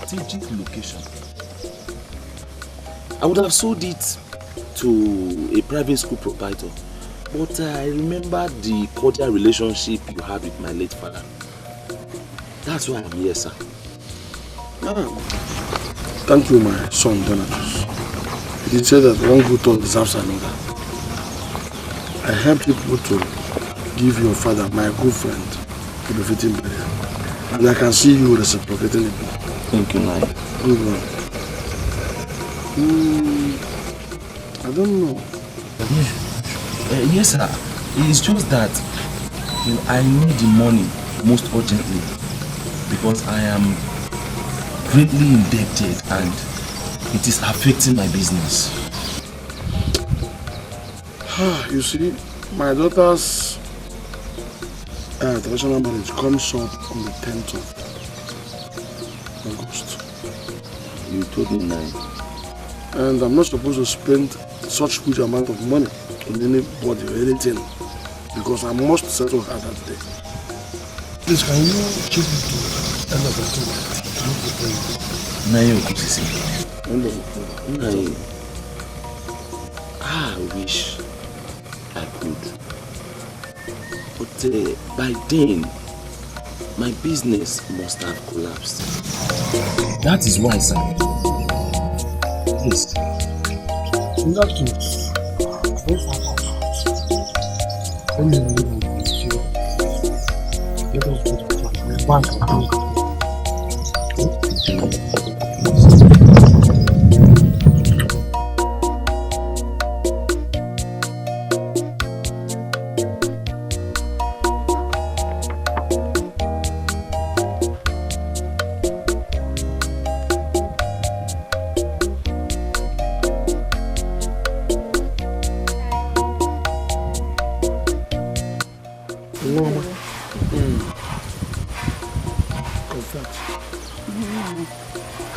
strategic location. I would have sold it to a private school proprietor, but I remember the cordial relationship you had with my late father. That's why I'm here, sir. Thank you, my son, Donatus. It is said that one good turn deserves another. I helped people to give your father, my good friend, a befitting burial. And I can see you reciprocating it. Thank you, Nai. Good one. I don't know. Yes, sir. It's just that I need the money most urgently because I am greatly indebted and it is affecting my business. You see, my daughter's traditional marriage comes up on the 10th of August. You told me, Nai. And I'm not supposed to spend such huge amount of money on anybody or anything because I must settle her that day. Please, can you check it to end of October? End of October. I wish I could. But by then, my business must have collapsed. That is why, sir. Please. In that case, don't fuck up. Let me leave and pursue. Let us go to the bank and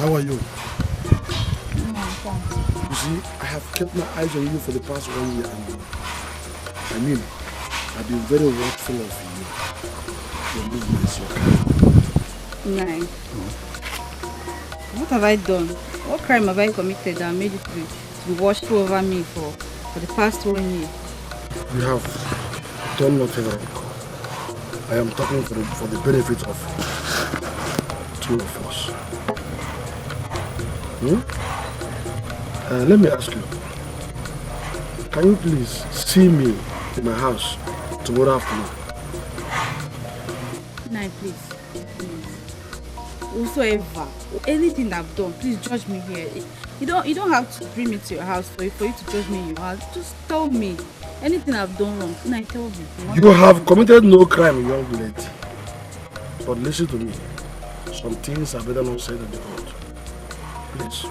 How are you? You see, I have kept my eyes on you for the past 1 year and I've been very watchful of you. Your movements, your character. Nine. What have I done? What crime have I committed that made you to be watchful over me for the past 1 year? You have done nothing wrong. I am talking for the benefit of two of us. Let me ask you, can you please see me in my house tomorrow afternoon? Nine, please. Whosoever, anything I've done, please judge me here. You don't have to bring me to your house for you to judge me in your house. Just tell me anything I've done wrong. Nine, tell me. You have committed no crime, young lady. But listen to me. Some things are better not said in the court. Please.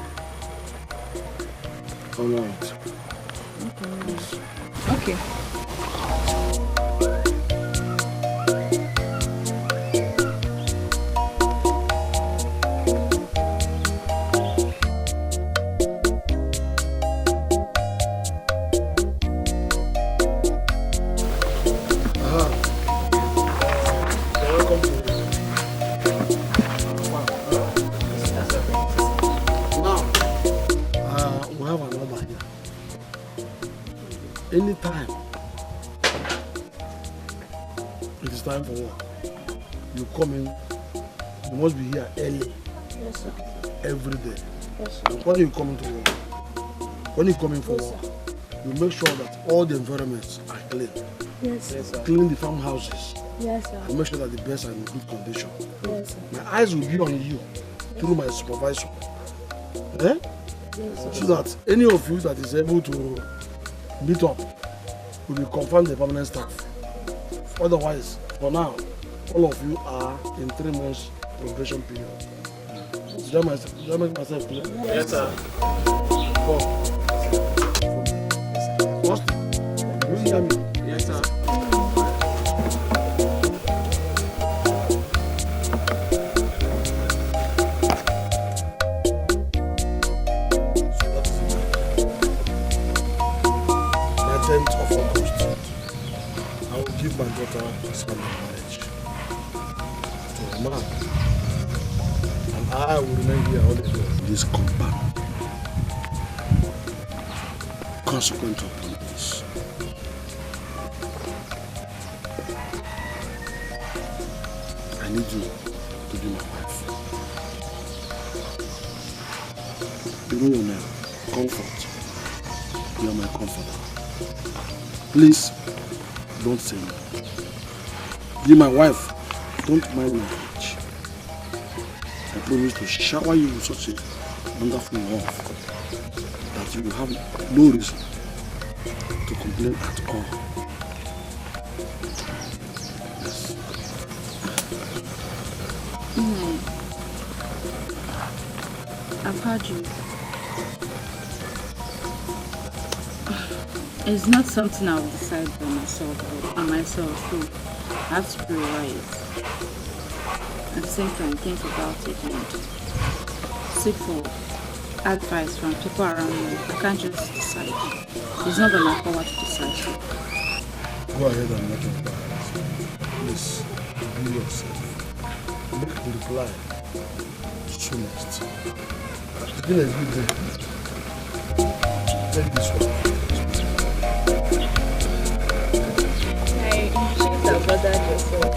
Honor it. Please. Okay. Anytime it is time for work, you come in, you must be here early. Yes, sir. Every day. Yes, sir. And when you come into work, when you come in for work, you make sure that all the environments are clean. Yes, sir. Clean the farmhouses. Yes, sir. And make sure that the beds are in good condition. Yes, sir. My eyes will be on you through my supervisor. Eh? Yes, sir. So that any of you that is able to meet up will be confirmed the permanent staff. Otherwise, for now, all of you are in 3 months probation period. Did I make myself clear? Yes, sir. First, you hear me? Yes, sir. Of August, I will give my daughter his hand in marriage to a man, and I will remain here all the way in this compound. Consequent upon this, I need you to be my wife. You know your name, Comfort. You are my comforter. Please, don't say no. Be my wife. Don't mind my age. I promise to shower you with such a wonderful love that you will have no reason to complain at all. Yes. I've heard you. It's not something I will decide by myself, but I myself too. I have to prioritize. At the same time, think about it and seek for advice from people around me. I can't just decide. It's not in my power to decide. Go ahead and make inquiries. Please, be yourself. Make the reply soonest. It's been a good day. Take this one. You shouldn't have bothered yourself.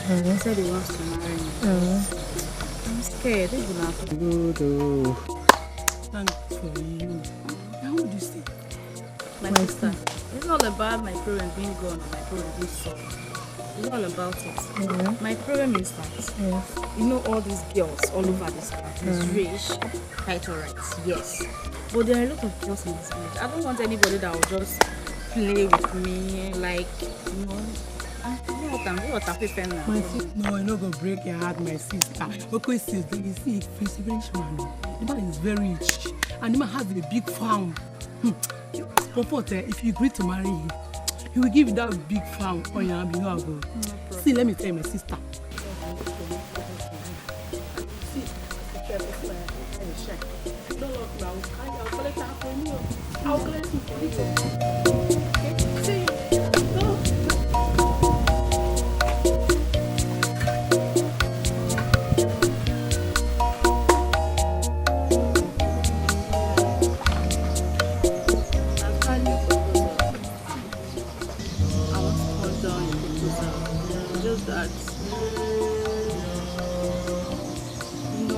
He said he wants to marry me. I'm scared. They will have to Good. Thank for you. How would you say? My sister. It's not about my problem being gone or my problem being solved. It's all about it. My problem is that you know all these girls all over this country is rich, title rights, yes. But there are a lot of girls in this village. I don't want anybody that will just play with me, like, you know. My sister, no, I'm not gonna break your heart, my sister. Okay, sister, you see, Prince Rich man, the man is very rich, and the man has a big farm. Comfort, if you agree to marry him, he will give you that big farm on your behalf. See, let me tell you, my sister. I'll collect it for you. Okay, see you.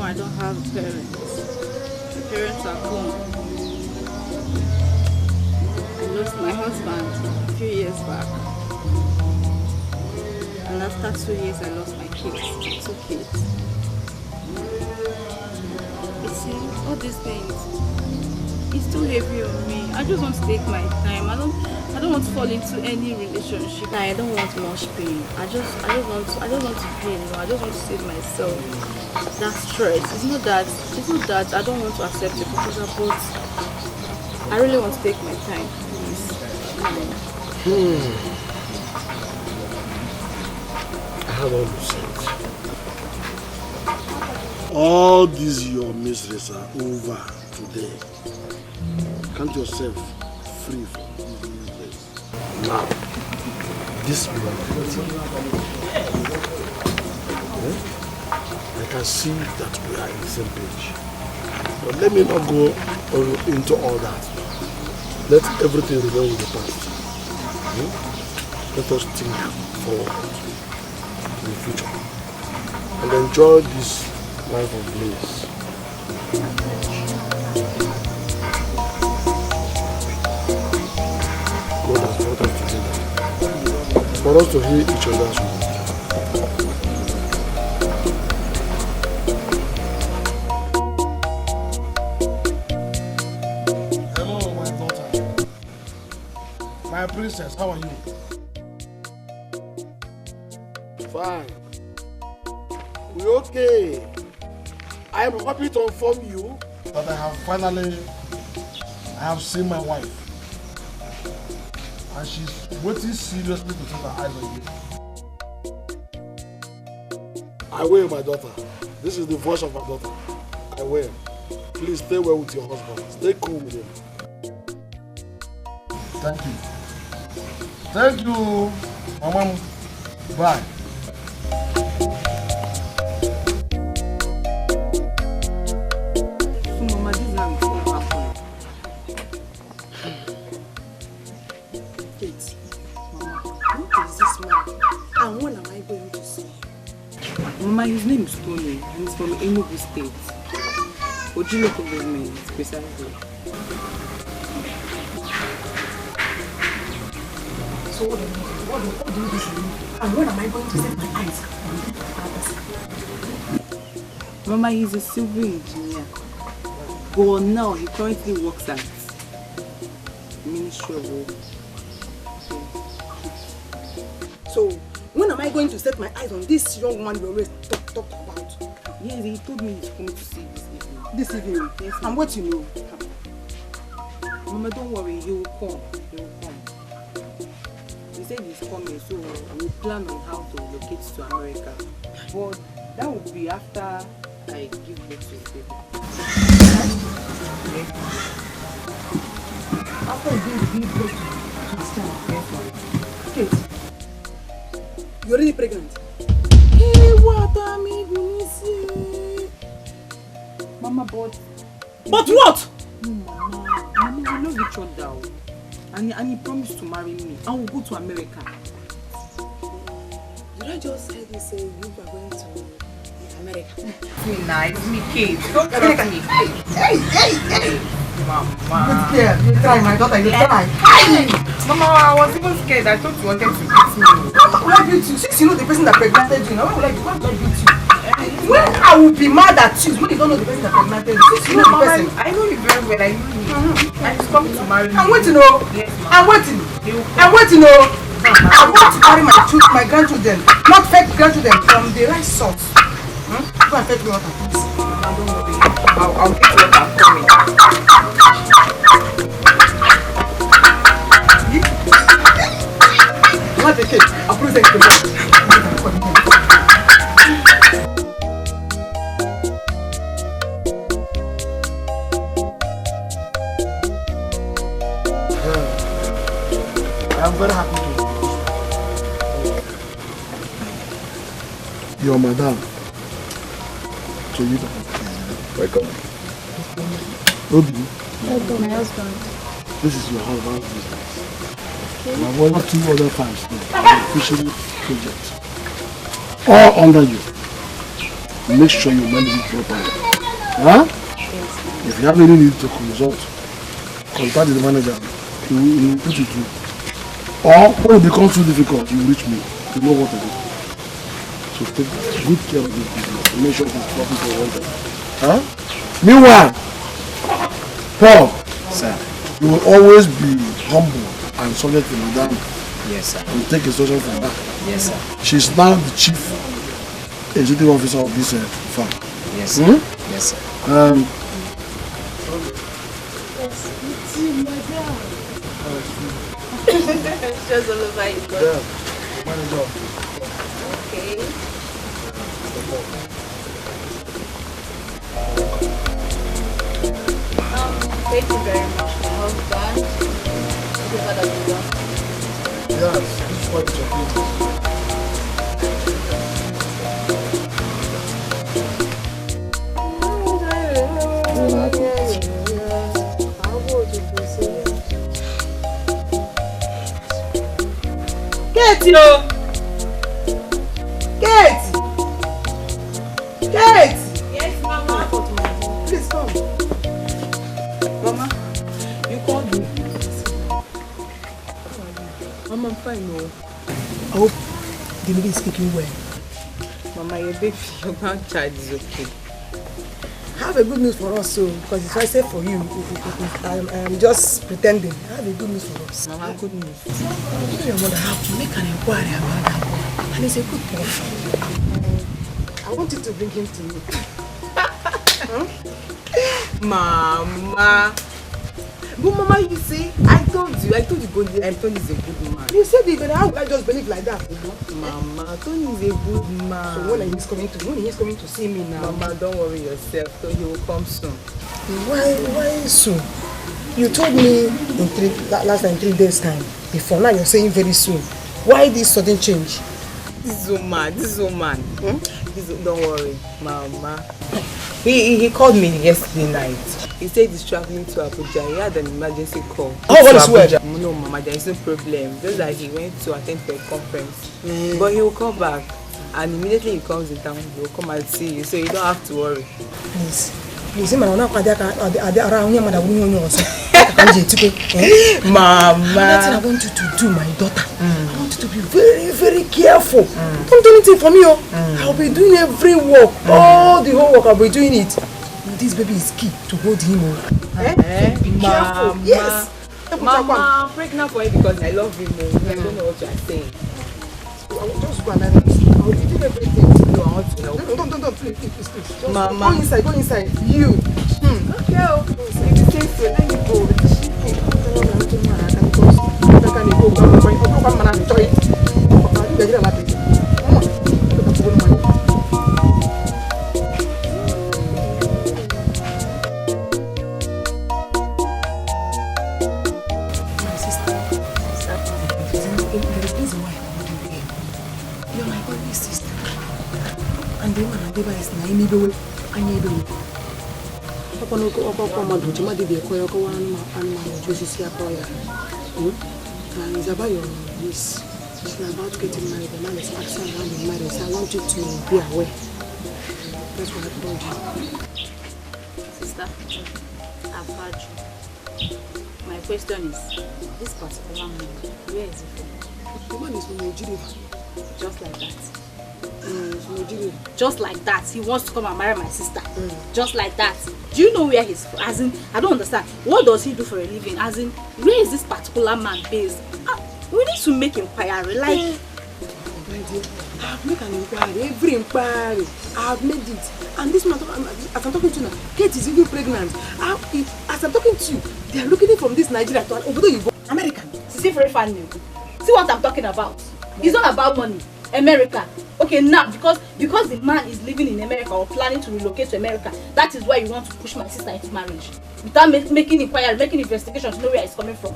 I don't have parents. My parents are gone. I lost my husband a few years back. And after 2 years, I lost my kids, 2 kids. You see, all these things, it's too heavy on me. I just want to take my time. I don't want to fall into any relationship. I don't want much pain. I just want to pain. I just want to save myself. That stress. It's not that I don't want to accept the proposal, but I really want to take my time, please. I have all you said. All these your miseries are over today. Count yourself free from this miseries. Now, this reality. I can see that we are on the same page. But let me not go into all that. Let everything remain in the past. Let us think forward to the future and enjoy this life of bliss. God has brought us together for us to hear each other's words. My princess, how are you? Fine. We okay. I am happy to inform you that I have seen my wife. And she's waiting seriously to set her eyes on you. I will, my daughter. This is the voice of my daughter. I will. Please stay well with your husband. Stay cool with him. Thank you. Thank you, Mama. Bye. So, Mama, this is how it's going to happen. Wait, Mama, who is this man? And when am I going to see him? Mama, his name is Tony, and he's from Enugu State. Ojuloko government, precisely. So what do you do for me? And when am I going to set my eyes on the father's? Mama, he's a civil engineer. But now he currently works at very sure. So, when am I going to set my eyes on this young man you always talk about? Yes, he told me he's coming to see this evening. This evening? Yes. And what you know? Mama, don't worry, he will come. He will come. He said he's coming, so we'll plan on how to locate to America. But that will be after I give birth to his baby. After you give birth to his child? Kate, you're already pregnant? Hey, what am I going to say? Mama, but what? No, Mama, we love each other. And he promised to marry me. And we'll go to America. Did I just hear you say you are going to America? It's me, Kate. Don't trust me, Kate. Hey! Mama. You try, my daughter, you try. Mama, I was even scared. I thought you wanted to beat me. Why would I beat you? Since you know the person that pregnanted you, now why would I beat you? When I will be mad at you, when you don't know the person that pregnanted you, since you know the person. I know you very well. I know you. I just come to marry you. I'm waiting, oh. Yes, ma'am. I'm waiting, oh. I want to carry my grandchildren, not fake grandchildren, from the right source. Go and fetch me water, please. Mama, don't worry. I'll get you what I'm coming. Not the cake. I'll put it in the box. I'm very happy to your madam. To you. Welcome. Obi, My husband. this is your husband's business. Okay. We have other 2 other farms now. Fishing project. All under you. Make sure you manage it properly. Huh? If you have any need to consult, contact the manager. He will put you through. Or when it becomes too difficult, you reach me to know what to do. So take good care of this business. Make sure it's profit for one time. Huh? Meanwhile, Paul, Sir. you will always be humble and subject to madam. Yes, sir. And take instruction from her. Yes, sir. She's now the chief executive officer of this farm. Yes, sir. Yes, sir. Just all over you, but Yeah. Manager. okay. Thank you very much, my husband. Thank you for the video. Yes, this is what it's your business. Kate, Kate! Yes, Mama. Please come. Mama, you called me. Mama, I'm fine, no. I hope the baby is keeping well. Mama, your baby, your grandchild is okay. I have a good news for us, so because if I say for you, I'm just pretending. I have a good news for us. Mama, good news. Your mother have to make an inquiry about that boy, and it's a good boy. I want you to bring him to me. Mama. But Mama, you see, I told you go there and Tony is a good man. You said it, but how would I just believe like that? Mama, Tony is a good man. So when he's coming to see me now? Mama, don't worry yourself. So he will come soon. Why soon? You told me last time 3 days time. Before now you're saying very soon. Why this sudden change? This woman. Don't worry, Mama. He called me yesterday night. He said he's traveling to Abuja. He had an emergency call. Oh, what is word? No, Mama, there is no problem. Just that he went to attend for a conference. But he will come back. And immediately he comes in town, he will come and see you. So you don't have to worry. Please, Mama. Mama. That's what I want you to do, my daughter. I want you to be very, very careful. Don't do anything for me. I'll be doing every work. All the whole work, I'll be doing it. This baby is key to hold him. Be careful. Yes. Mama, pregnant for him because I love him. I don't know what you are saying. So I will just go and I will be doing everything. No, I want to help. Don't, please. Just Mama. Go inside. You. Okay, if you say so, let me go. Ini Edo, Ini Edo. Papa no go papa madu to madu dey koyo ko wan ma just see akoya. And it's about your niece. She's about getting married. The man is asking around the marriage. I want you to be aware. That's what I told you. Sister, I've heard you. My question is, this particular man, where is he from? The man is from Nigeria. Just like that. Just like that, he wants to come and marry my sister. Just like that. Do you know where he's from? As in, I don't understand. What does he do for a living? As in, where is this particular man based? We need to make inquiry. Like, my dear, I have made an inquiry. Every inquiry, I have made it. And this man, as I'm talking to you now, Kate is even pregnant. As I'm talking to you, they are looking from this Nigeria to over there you go. American. See very funny. See what I'm talking about? It's not about money. America. Okay, now because the man is living in America or planning to relocate to America, that is why you want to push my sister into marriage without making inquiry, making investigation to know where it's coming from.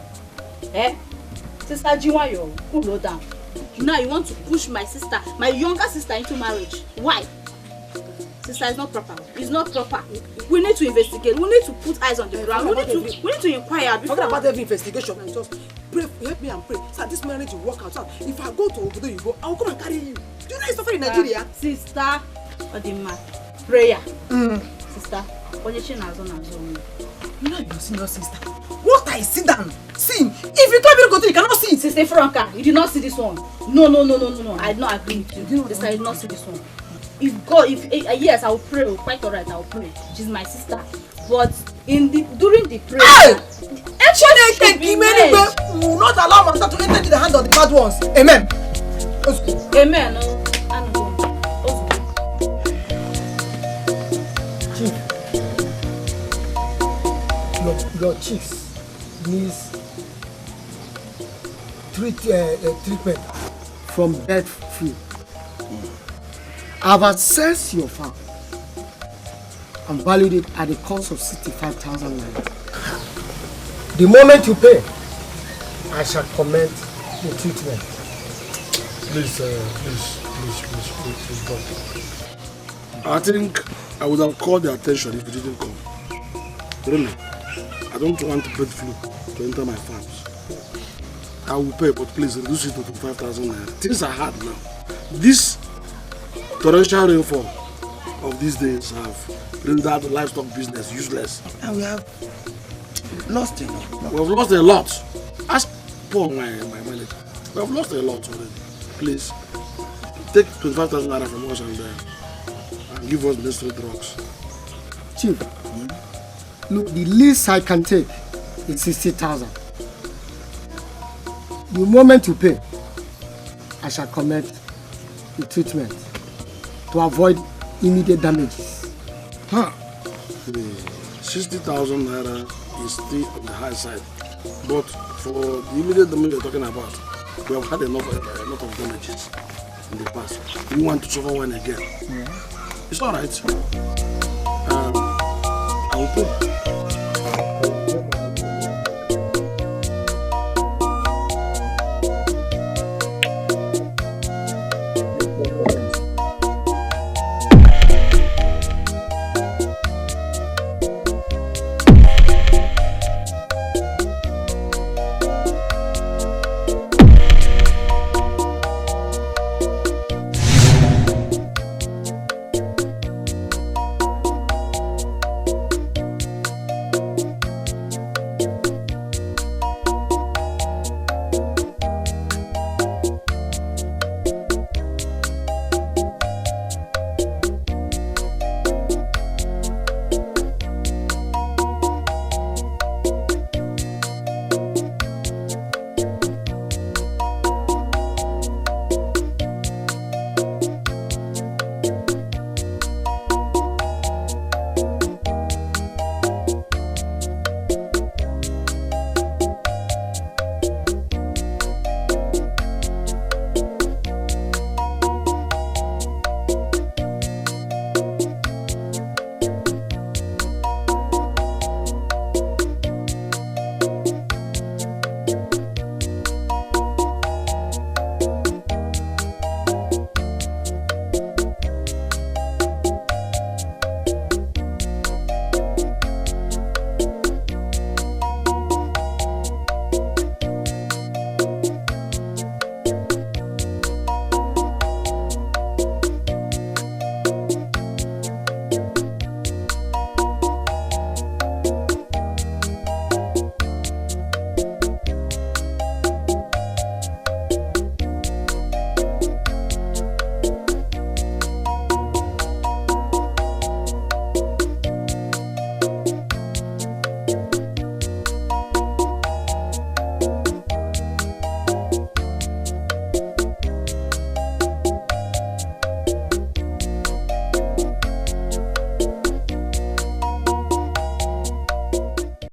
Eh? Sister Jiwayo, cool down. Now you want to push my sister, my younger sister, into marriage. Why? Sister, it's not proper. It's not proper. We need to investigate. We need to put eyes on the ground. We need to inquire. Forget about every investigation and just pray. Help me and pray. So this marriage will work out. So if I go to Obodo, you go. I will come and carry you. Do you know you suffer in Nigeria? Sister, Odima, prayer. Sister, when you change as on. You know your senior sister. What I sit down, see. If you can't go to, you cannot see it. Sister Franca, you did not see this one. No. I did not agree with you. Sister, I did not see this one. Yes, I will pray. Quite alright, I will pray. She's my sister. But during the prayer, will not allow my sister to enter into the hand of the bad ones. Amen. Amen. Chief, your chiefs needs treatment from bird flu. I've assessed your farm and valued it at the cost of 65,000 naira. The moment you pay, I shall commence the treatment. Please, doctor. I think I would have called your attention if you didn't come. Really, I don't want bird flu to enter my farms. I will pay, but please reduce it to 5,000 naira. Things are hard now. This torrential rainfall of these days have rendered the livestock business useless. And we have lost a lot. We have lost a lot. Ask Paul, my manager. We have lost a lot already. Please, take 25,000 naira from us and give us the necessary drugs. Chief, look, the least I can take is 60,000. The moment you pay, I shall commence the treatment to avoid immediate damages. 60,000 naira is still on the high side, but for the immediate damage you're talking about, we have had a lot of damages in the past. We want to suffer one again. It's all right. I will pay.